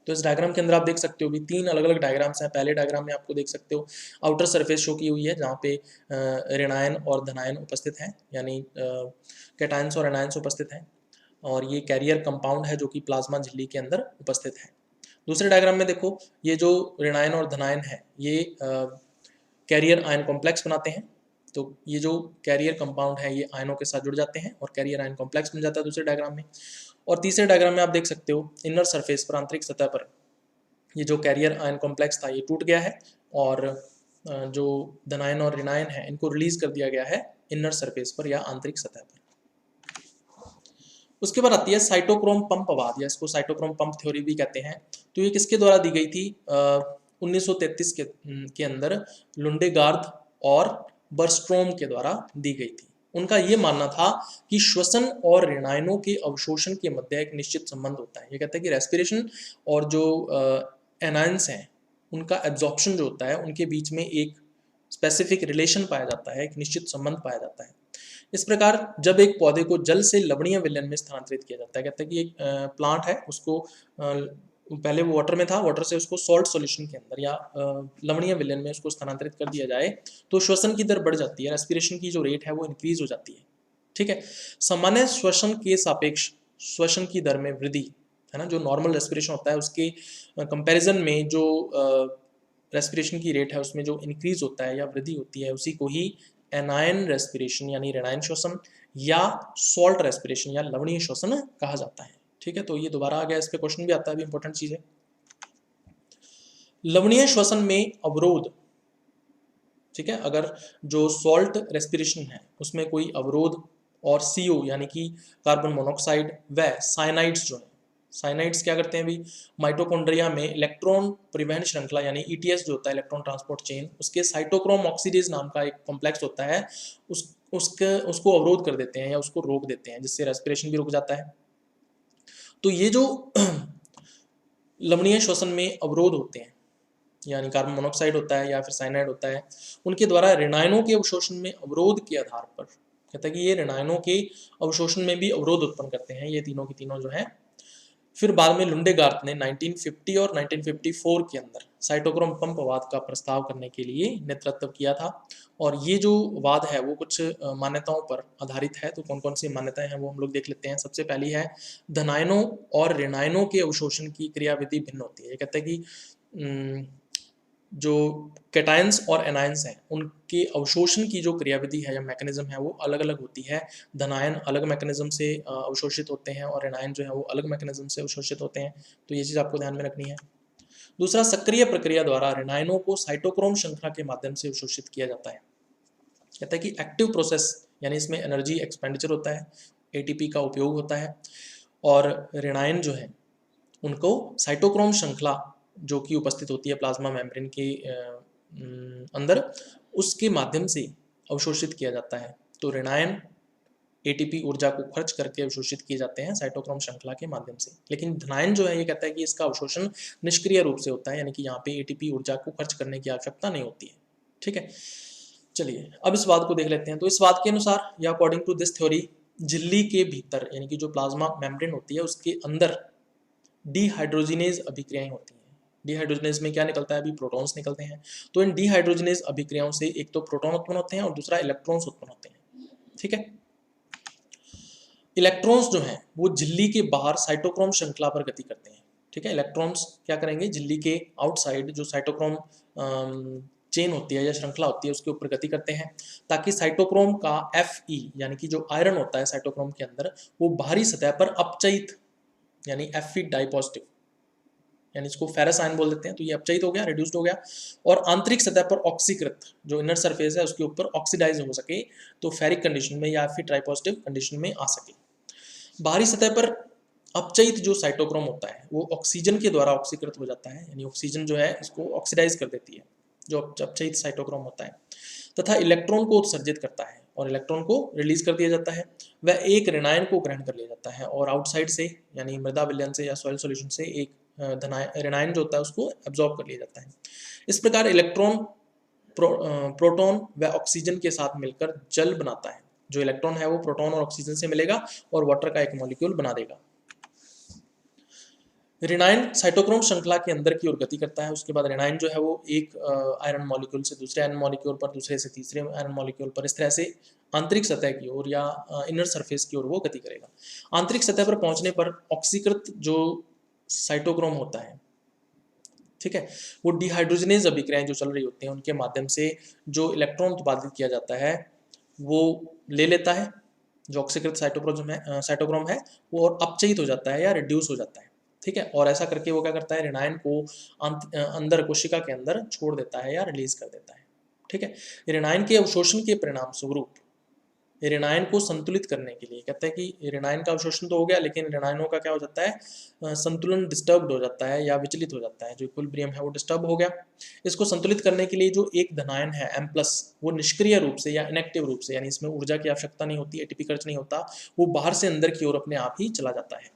तो इस डायग्राम के अंदर आप देख सकते हो कि तीन अलग अलग डायग्राम्स हैं। पहले डायग्राम में आपको देख सकते हो आउटर सरफेस शो की हुई है, जहाँ पे ऋणायन और धनायन उपस्थित हैं, यानी कैटायंस और एनायंस उपस्थित हैं। और ये कैरियर कंपाउंड है जो कि प्लाज्मा झिल्ली के अंदर उपस्थित है। दूसरे डायग्राम में देखो, ये जो ऋणायन और धनायन है ये कैरियर आयन कॉम्प्लेक्स बनाते हैं। तो ये जो कैरियर कंपाउंड है ये आयनों के साथ जुड़ जाते हैं और कैरियर आयन कॉम्प्लेक्स बन जाता है दूसरे डायग्राम में। और तीसरे डायग्राम में आप देख सकते हो इनर सरफेस पर, आंतरिक सतह पर, ये जो कैरियर आयन कॉम्प्लेक्स था ये टूट गया है और जो धनायन और ऋणायन है इनको रिलीज कर दिया गया है इनर सरफेस पर या आंतरिक सतह पर। उसके बाद आती है साइटोक्रोम पंप वाद, या इसको साइटोक्रोम पंप थ्योरी भी कहते हैं। तो ये किसके द्वारा दी गई थी? 1933 के अंदर लुंडेगार्ड और बर्स्ट्रोम के द्वारा दी गई थी। उनका ये मानना था कि श्वसन और ऋणायनों के अवशोषण के मध्य एक निश्चित संबंध होता है। ये कहते हैं कि रेस्पिरेशन और जो एनायंस हैं उनका एब्जॉर्प्शन जो होता है उनके बीच में एक स्पेसिफिक रिलेशन पाया जाता है, एक निश्चित संबंध पाया जाता है। इस प्रकार जब एक पौधे को जल से लवणीय विलयन में स्थानांतरित किया जाता है, कहते हैं कि एक प्लांट है उसको पहले वो वाटर में था, वाटर से उसको सॉल्ट सॉल्यूशन के अंदर या लवणीय विलयन में उसको स्थानांतरित कर दिया जाए तो श्वसन की दर बढ़ जाती है, रेस्पिरेशन की जो रेट है वो इंक्रीज हो जाती है। ठीक है, सामान्य श्वसन के सापेक्ष श्वसन की दर में वृद्धि है ना, जो नॉर्मल रेस्पिरेशन होता है उसके कंपैरिजन में जो रेस्पिरेशन की रेट है उसमें जो इंक्रीज होता है या वृद्धि होती है उसी को ही एनायन रेस्पिरेशन यानी ऋणायन श्वसन या सॉल्ट रेस्पिरेशन या लवणीय श्वसन कहा जाता है। ठीक है, तो ये दोबारा आ गया, इस पे क्वेश्चन भी आता है, भी इंपॉर्टेंट चीज है। लवणीय श्वसन में अवरोध, ठीक है, अगर जो सॉल्ट रेस्पिरेशन है उसमें कोई अवरोध और CO यानी कि कार्बन मोनोऑक्साइड व साइनाइड्स जो है, साइनाइड्स क्या करते हैं भी, माइटोकॉन्ड्रिया में इलेक्ट्रॉन परिवहन श्रृंखला यानी ETS जो होता है इलेक्ट्रॉन ट्रांसपोर्ट चेन, उसके साइटोक्रोम ऑक्सीडेज नाम का एक कॉम्प्लेक्स होता है, उसको अवरोध कर देते हैं या उसको रोक देते हैं, जिससे रेस्पिरेशन भी रुक जाता है। तो ये जो लवणीय श्वसन में अवरोध होते हैं यानी कार्बन मोनोऑक्साइड होता है या फिर साइनाइड होता है, उनके द्वारा ऋणायनों के अवशोषण में अवरोध के आधार पर, कहता है कि ये ऋणायनों के अवशोषण में भी अवरोध उत्पन्न करते हैं ये तीनों की तीनों जो है। फिर बाद में लुंडेगार्थ ने 1950 और 1954 के अंदर साइटोक्रोम पंप वाद का प्रस्ताव करने के लिए नेतृत्व किया था। और ये जो वाद है वो कुछ मान्यताओं पर आधारित है। तो कौन कौन सी मान्यताएं हैं वो हम लोग देख लेते हैं। सबसे पहली है धनायनों और ऋणायनों के अवशोषण की क्रियाविधि भिन्न होती है। ये कहते हैं कि जो कैटायंस और एनायंस हैं उनके अवशोषण की जो क्रियाविधि है या मैकेनिज्म है वो अलग अलग होती है। धनायन अलग मैकेनिज्म से अवशोषित होते हैं और ऋणायन जो है वो अलग मैकेनिज्म से अवशोषित होते हैं। तो ये चीज़ आपको ध्यान में रखनी है। दूसरा, सक्रिय प्रक्रिया द्वारा ऋणायनों को साइटोक्रोम श्रृंखला के माध्यम से अवशोषित किया जाता है। कहता है कि एक्टिव प्रोसेस यानी इसमें एनर्जी एक्सपेंडिचर होता है, ATP का उपयोग होता है और ऋणायन जो है उनको साइटोक्रोम श्रृंखला जो कि उपस्थित होती है प्लाज्मा मेम्ब्रेन के अंदर उसके माध्यम से अवशोषित किया जाता है। तो ऋणायन ATP ऊर्जा को खर्च करके अवशोषित किए जाते हैं साइटोक्रोम श्रृंखला के माध्यम से। लेकिन धनायन जो है ये कहता है कि इसका अवशोषण निष्क्रिय रूप से होता है, यानी कि यहाँ पे ATP ऊर्जा को खर्च करने की आवश्यकता नहीं होती है। ठीक है, चलिए अब इस वाद को देख लेते हैं। तो इस वाद के अनुसार या अकॉर्डिंग टू दिस थ्योरी, झिल्ली के भीतर यानी कि जो प्लाज्मा मेम्ब्रेन होती है उसके अंदर डिहाइड्रोजिनेज अभिक्रियाएं होती हैं। डिहाइड्रोजिनेज में क्या निकलता है? अभी प्रोटॉन्स निकलते हैं। तो इन डिहाइड्रोजिनेज अभिक्रियाओं से एक तो प्रोटॉन उत्पन्न होते हैं और दूसरा इलेक्ट्रॉन्स उत्पन्न होते हैं। ठीक है, इलेक्ट्रॉन्स जो हैं वो झिल्ली के बाहर साइटोक्रोम श्रृंखला पर गति करते हैं। ठीक है, इलेक्ट्रॉन्स क्या करेंगे, झिल्ली के आउटसाइड जो साइटोक्रोम चेन होती है या श्रृंखला होती है उसके ऊपर गति करते हैं ताकि साइटोक्रोम का Fe यानी कि जो आयरन होता है साइटोक्रोम के अंदर वो बाहरी सतह पर अपचयित यानी Fe डाइपॉजिटिव यानी इसको फेरस आयन बोल देते हैं, तो ये अपचयित हो गया, रिड्यूस्ड हो गया और आंतरिक सतह पर ऑक्सीकृत जो इनर सरफेस है उसके ऊपर ऑक्सीडाइज हो सके, तो फेरिक कंडीशन में या फिर ट्राइपॉजिटिव कंडीशन में आ सके। बाहरी सतह पर अपचयित जो साइटोक्रोम होता है वो ऑक्सीजन के द्वारा ऑक्सीकृत हो जाता है, यानी ऑक्सीजन जो है इसको ऑक्सीडाइज कर देती है जो अपचयित साइटोक्रोम होता है, तथा इलेक्ट्रॉन को उत्सर्जित करता है और इलेक्ट्रॉन को रिलीज कर दिया जाता है। वह एक ऋणायन को ग्रहण कर लिया जाता है और आउटसाइड से यानी मृदा विलयन से या सॉइल सॉल्यूशन से एक ऋणायन जो होता है उसको एब्जॉर्ब कर लिया जाता है। इस प्रकार इलेक्ट्रॉन प्रोटॉन व ऑक्सीजन के साथ मिलकर जल बनाता है। जो इलेक्ट्रॉन है वो प्रोटॉन और ऑक्सीजन से मिलेगा और वाटर का एक मॉलिक्यूल बना देगा। ऋणायन साइटोक्रोम श्रृंखला के अंदर की ओर गति करता है। उसके बाद ऋणायन जो है वो एक आयरन मॉलिक्यूल से दूसरे आयरन मॉलिक्यूल पर, दूसरे से तीसरे आयरन मॉलिक्यूल पर, इस तरह से आंतरिक सतह की ओर या इनर सरफेस की ओर वो गति करेगा। आंतरिक सतह पर पहुंचने पर ऑक्सीकृत जो साइटोक्रोम होता है, ठीक है, वो डिहाइड्रोजनेज अभिक्रियाएं जो चल रही होती हैं उनके माध्यम से जो इलेक्ट्रॉन उत्पादित किया जाता है वो ले लेता है, जो ऑक्सीकृत साइटोक्रोम है वो और अपचयित हो जाता है या रिड्यूस हो जाता है, ठीक है। और ऐसा करके वो क्या करता है, रेनायन को अंदर कोशिका के अंदर छोड़ देता है या रिलीज कर देता है, ठीक है। रेनायन के अवशोषण के परिणाम स्वरूप रेनायन को संतुलित करने के लिए कहते हैं कि रेनायन का अवशोषण तो हो गया, लेकिन रेनायनों का क्या हो जाता है, संतुलन डिस्टर्ब हो जाता है या विचलित हो जाता है, जो इक्विलिब्रियम है वो डिस्टर्ब हो गया। इसको संतुलित करने के लिए जो एक धनायन है M+, वो निष्क्रिय रूप से या इनएक्टिव रूप से, यानी इसमें ऊर्जा की आवश्यकता नहीं होती, एटीपी खर्च नहीं होता, वो बाहर से अंदर की ओर अपने आप ही चला जाता है।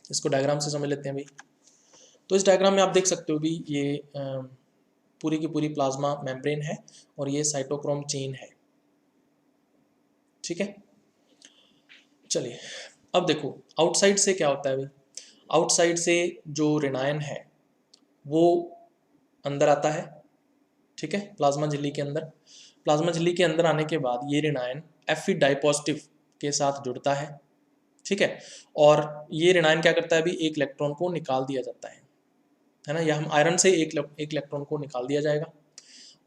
इसको डायग्राम से समझ लेते हैं भाई। तो इस डायग्राम में आप देख सकते हो भी ये पूरी की पूरी प्लाज्मा मेम्ब्रेन है और ये साइटोक्रोम चेन है, ठीक है। चलिए अब देखो आउटसाइड से क्या होता है भाई। आउटसाइड से जो रेनायन है वो अंदर आता है, ठीक है, प्लाज्मा झिल्ली के अंदर। प्लाज्मा झिल्ली के अंदर आने के बाद ये रेनायन Fe डाइपॉजिटिव के साथ जुड़ता है, ठीक है। और ये रेनायन क्या करता है अभी, एक इलेक्ट्रॉन को निकाल दिया जाता है ना, या हम आयरन से एक इलेक्ट्रॉन को निकाल दिया जाएगा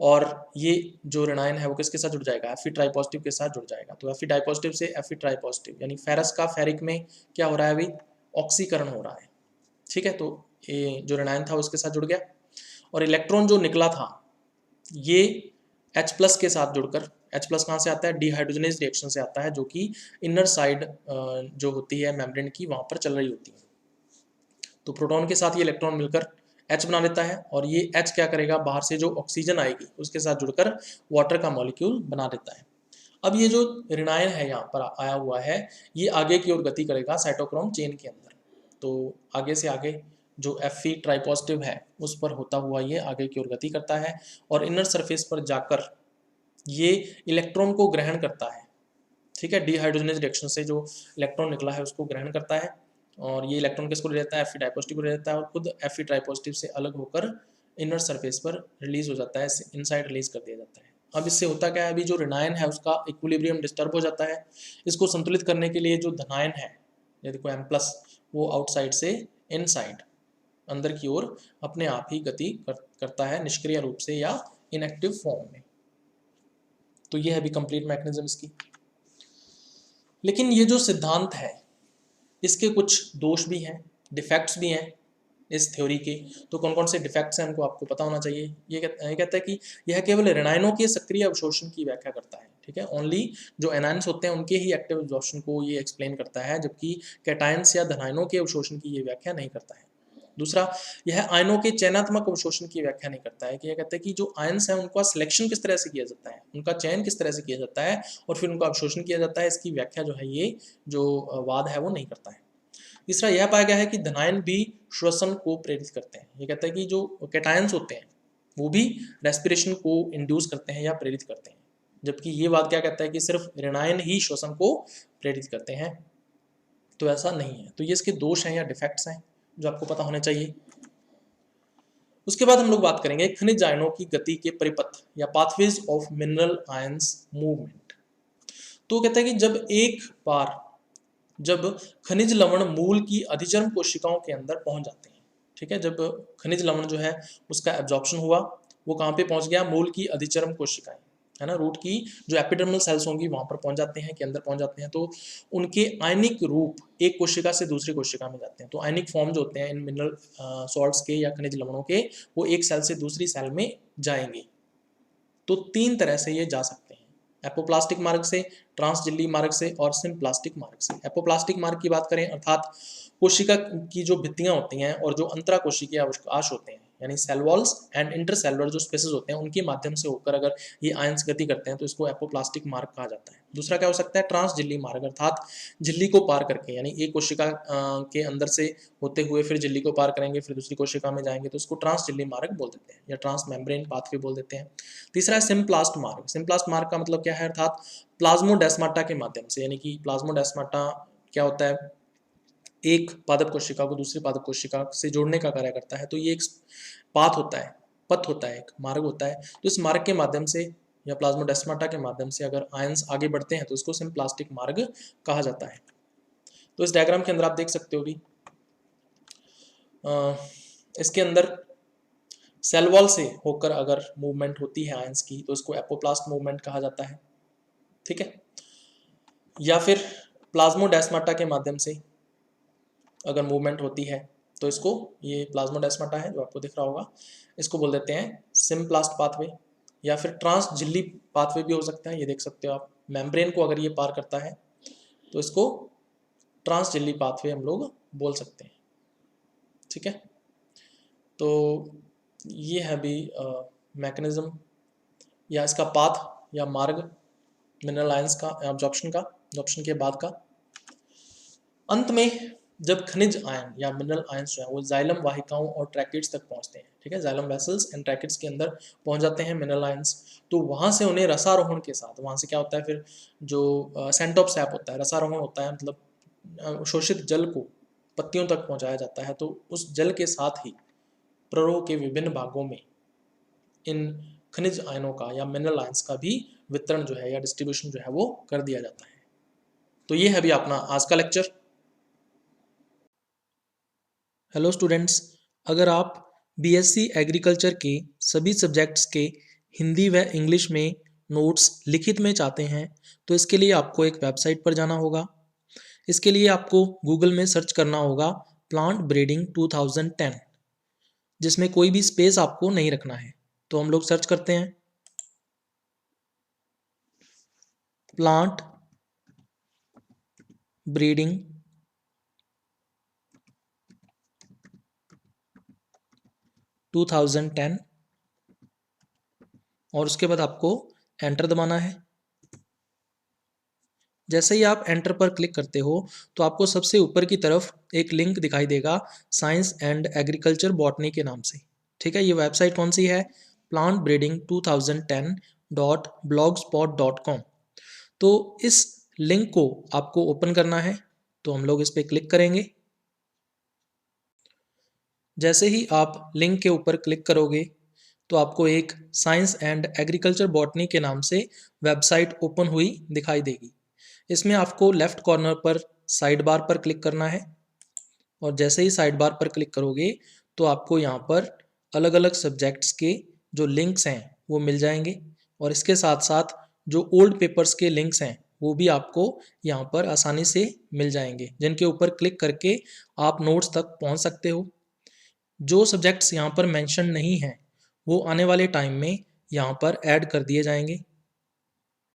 और ये जो रेनायन है वो किसके साथ जुड़ जाएगा, Fe ट्राइपॉजिटिव के साथ जुड़ जाएगा। तो Fe डाइपॉजिटिव से Fe ट्राइपॉजिटिव यानी फेरस का फेरिक में क्या हो रहा है अभी, ऑक्सीकरण हो रहा है, ठीक है। तो ये जो रेनायन था उसके साथ जुड़ गया और इलेक्ट्रॉन जो निकला था ये H+ के साथ जुड़कर, H+ कहाँ से आता है, डिहाइड्रोजनेज रिएक्शन से आता है, जो कि इनर साइड जो होती है मेम्ब्रेन की वहाँ पर चल रही होती है। तो प्रोटॉन के साथ ये इलेक्ट्रॉन मिलकर H बना लेता है और ये H क्या करेगा, बाहर से जो ऑक्सीजन आएगी उसके साथ जुड़कर वाटर का मॉलिक्यूल बना देता है। अब ये जो रेनायन है यहाँ पर आया हुआ है ये आगे की ओर गति करेगा साइटोक्रोम चेन के अंदर। तो आगे से आगे जो Fe ट्राइपॉजिटिव है उस पर होता हुआ ये आगे की ओर गति करता है और इनर सरफेस पर जाकर ये इलेक्ट्रॉन को ग्रहण करता है, ठीक है। डिहाइड्रोजनेज रिएक्शन से जो इलेक्ट्रॉन निकला है उसको ग्रहण करता है और ये इलेक्ट्रॉन किसको ले लेता है, Fe डाइपॉजिटिव को ले लेता है और खुद Fe ट्राइपॉजिटिव से अलग होकर इनर सरफेस पर रिलीज हो जाता है, इनसाइड रिलीज कर दिया जाता है। अब इससे होता क्या है, अभी जो रेनायन है उसका इक्विलिब्रियम डिस्टर्ब हो जाता है। इसको संतुलित करने के लिए जो धनायन है, ये देखो M+, वो आउटसाइड से इनसाइड अंदर की ओर अपने आप ही गति करता है निष्क्रिय रूप से या इनएक्टिव फॉर्म में। तो ये है भी कंप्लीट मैकेनिज्म इसकी। लेकिन ये जो सिद्धांत है इसके कुछ दोष भी हैं, डिफेक्ट्स भी हैं इस थ्योरी के। तो कौन कौन से डिफेक्ट्स हैं हमको आपको पता होना चाहिए। ये कहता है कि यह केवल रेनायनों के सक्रिय अवशोषण की व्याख्या करता है, ठीक है। ओनली जो एनायंस होते हैं उनके ही एक्टिव अब्जॉर्प्शन को ये एक्सप्लेन करता है, जबकि कैटायंस या धनायनों के अवशोषण की ये व्याख्या नहीं करता है। दूसरा, यह आयनों के चयनात्मक अवशोषण की व्याख्या नहीं करता है, कि यह कहता है कि जो आयन्स हैं उनका सिलेक्शन किस तरह से किया जाता है, उनका चयन किस तरह से किया जाता है और फिर उनका अवशोषण किया जाता है, इसकी व्याख्या जो है ये जो वाद है वो नहीं करता है। तीसरा, यह पाया गया है कि धनायन भी श्वसन को प्रेरित करते हैं। ये कहता है कि जो कैटायंस होते हैं वो भी रेस्पिरेशन को इंड्यूस करते हैं या प्रेरित करते हैं, जबकि ये बात क्या कहता है कि सिर्फ रेनायन ही श्वसन को प्रेरित करते हैं। तो ऐसा नहीं है। तो ये इसके दोष हैं या डिफेक्ट्स हैं जो आपको पता होने चाहिए। उसके बाद हम लोग बात करेंगे खनिज आयनों की गति के परिपथ या pathways of mineral ions movement. तो कहता है कि जब खनिज लवण मूल की अधिचर्म कोशिकाओं के अंदर पहुंच जाते हैं, ठीक है, जब खनिज लवण जो है उसका एब्जॉर्प्शन हुआ, वो कहाँ पे पहुंच गया, मूल की अधिचर्म कोशिकाएं, है ना, रूट की जो एपिडर्मल सेल्स होंगी वहां पर पहुंच जाते हैं, के अंदर पहुंच जाते हैं। तो उनके आयनिक रूप एक कोशिका से दूसरी कोशिका में जाते हैं। तो आयनिक फॉर्म जो होते हैं इन मिनरल सॉल्ट्स के या खनिज लवणों के, वो एक सेल से दूसरी सेल में जाएंगे। तो तीन तरह से ये जा सकते हैं, एपोप्लास्टिक मार्ग से, ट्रांसझिल्ली मार्ग से और सिम्प्लास्टिक मार्ग से। एपोप्लास्टिक मार्ग की बात करें अर्थात कोशिका की जो भित्तियां होती हैं और जो अंतरा कोशिकीय अवकाश होते हैं, यानी सेल वॉल्स एंड इंटरसेलुलर जो स्पेसेस होते हैं, उनके माध्यम से होकर अगर ये आयंस गति करते हैं तो इसको एपोप्लास्टिक मार्ग कहा जाता है। दूसरा क्या हो सकता है, ट्रांसझिल्ली मार्ग, अर्थात झिल्ली को पार करके, यानी एक कोशिका के अंदर से होते हुए फिर झिल्ली को पार करेंगे, फिर दूसरी कोशिका में जाएंगे, तो इसको ट्रांसझिल्ली मार्ग बोल देते हैं या ट्रांस मेम्ब्रेन पाथवे बोल देते हैं। तीसरा है सिम्प्लास्ट मार्ग। सिम्प्लास्ट मार्ग का मतलब क्या है, अर्थात प्लाज्मोडेस्माटा के माध्यम से, यानी कि प्लाज्मोडेस्माटा क्या होता है, एक पादप कोशिका को दूसरी पादप कोशिका से जोड़ने का कार्य करता है। तो ये एक पाथ होता है, पथ होता है, एक मार्ग होता है। तो इस मार्ग के माध्यम से या प्लाज्मोडेस्माटा के माध्यम से अगर आयंस आगे बढ़ते हैं तो इसको सिम्प्लास्टिक मार्ग कहा जाता है। तो इस डायग्राम के अंदर आप देख सकते हो कि इसके अंदर सेल वॉल से होकर अगर मूवमेंट होती है आयंस की तो इसको एपोप्लास्ट मूवमेंट कहा जाता है, ठीक है। या फिर प्लाज्मोडेस्माटा के माध्यम से अगर मूवमेंट होती है तो इसको, ये प्लाज्मोडेस्माटा है जो आपको दिख रहा होगा, इसको बोल देते हैं सिम्प्लास्ट पाथवे। या फिर ट्रांस झिल्ली पाथवे भी हो सकता है, ये देख सकते हो आप, मेम्ब्रेन को अगर ये पार करता है तो इसको ट्रांस झिल्ली पाथवे हम लोग बोल सकते हैं, ठीक है। तो ये है भी मैकेनिज्म या इसका पाथ या मार्ग मिनरल आयंस का एब्जॉर्प्शन के बाद का। अंत में जब खनिज आयन या मिनरल आयंस जो है वो जाइलम वाहिकाओं और ट्रैकिड्स तक पहुंचते हैं, ठीक है, जाइलम वेसल्स एंड ट्रैकिड्स के अंदर पहुंच जाते हैं मिनरल आयंस, तो वहां से उन्हें रसारोहण के साथ, वहां से क्या होता है फिर जो सेंट ऑफ सैप होता है, रसारोहण होता है, मतलब शोषित जल को पत्तियों तक पहुंचाया जाता है। तो उस जल के साथ ही प्ररोह के विभिन्न भागों में इन खनिज आयनों का या मिनरल आयंस का भी वितरण जो है या डिस्ट्रीब्यूशन जो है वो कर दिया जाता है। तो ये है भी अपना आज का लेक्चर। हेलो स्टूडेंट्स, अगर आप बीएससी एग्रीकल्चर के सभी सब्जेक्ट्स के हिंदी व इंग्लिश में नोट्स लिखित में चाहते हैं तो इसके लिए आपको एक वेबसाइट पर जाना होगा। इसके लिए आपको गूगल में सर्च करना होगा प्लांट ब्रीडिंग 2010, जिसमें कोई भी स्पेस आपको नहीं रखना है। तो हम लोग सर्च करते हैं प्लांट ब्रीडिंग 2010 और उसके बाद आपको एंटर दबाना है। जैसे ही आप एंटर पर क्लिक करते हो तो आपको सबसे ऊपर की तरफ एक लिंक दिखाई देगा साइंस एंड एग्रीकल्चर बॉटनी के नाम से, ठीक है। ये वेबसाइट कौन सी है? plantbreeding2010.blogspot.com। तो इस लिंक को आपको ओपन करना है, तो हम लोग इस पर क्लिक करेंगे। जैसे ही आप लिंक के ऊपर क्लिक करोगे तो आपको एक साइंस एंड एग्रीकल्चर बॉटनी के नाम से वेबसाइट ओपन हुई दिखाई देगी। इसमें आपको लेफ्ट कॉर्नर पर साइड बार पर क्लिक करना है और जैसे ही साइड बार पर क्लिक करोगे तो आपको यहाँ पर अलग अलग सब्जेक्ट्स के जो लिंक्स हैं वो मिल जाएंगे और इसके साथ साथ जो ओल्ड पेपर्स के लिंक्स हैं वो भी आपको यहाँ पर आसानी से मिल जाएंगे, जिनके ऊपर क्लिक करके आप नोट्स तक पहुँच सकते हो। जो सब्जेक्ट्स यहाँ पर मेंशन नहीं हैं वो आने वाले टाइम में यहाँ पर ऐड कर दिए जाएंगे।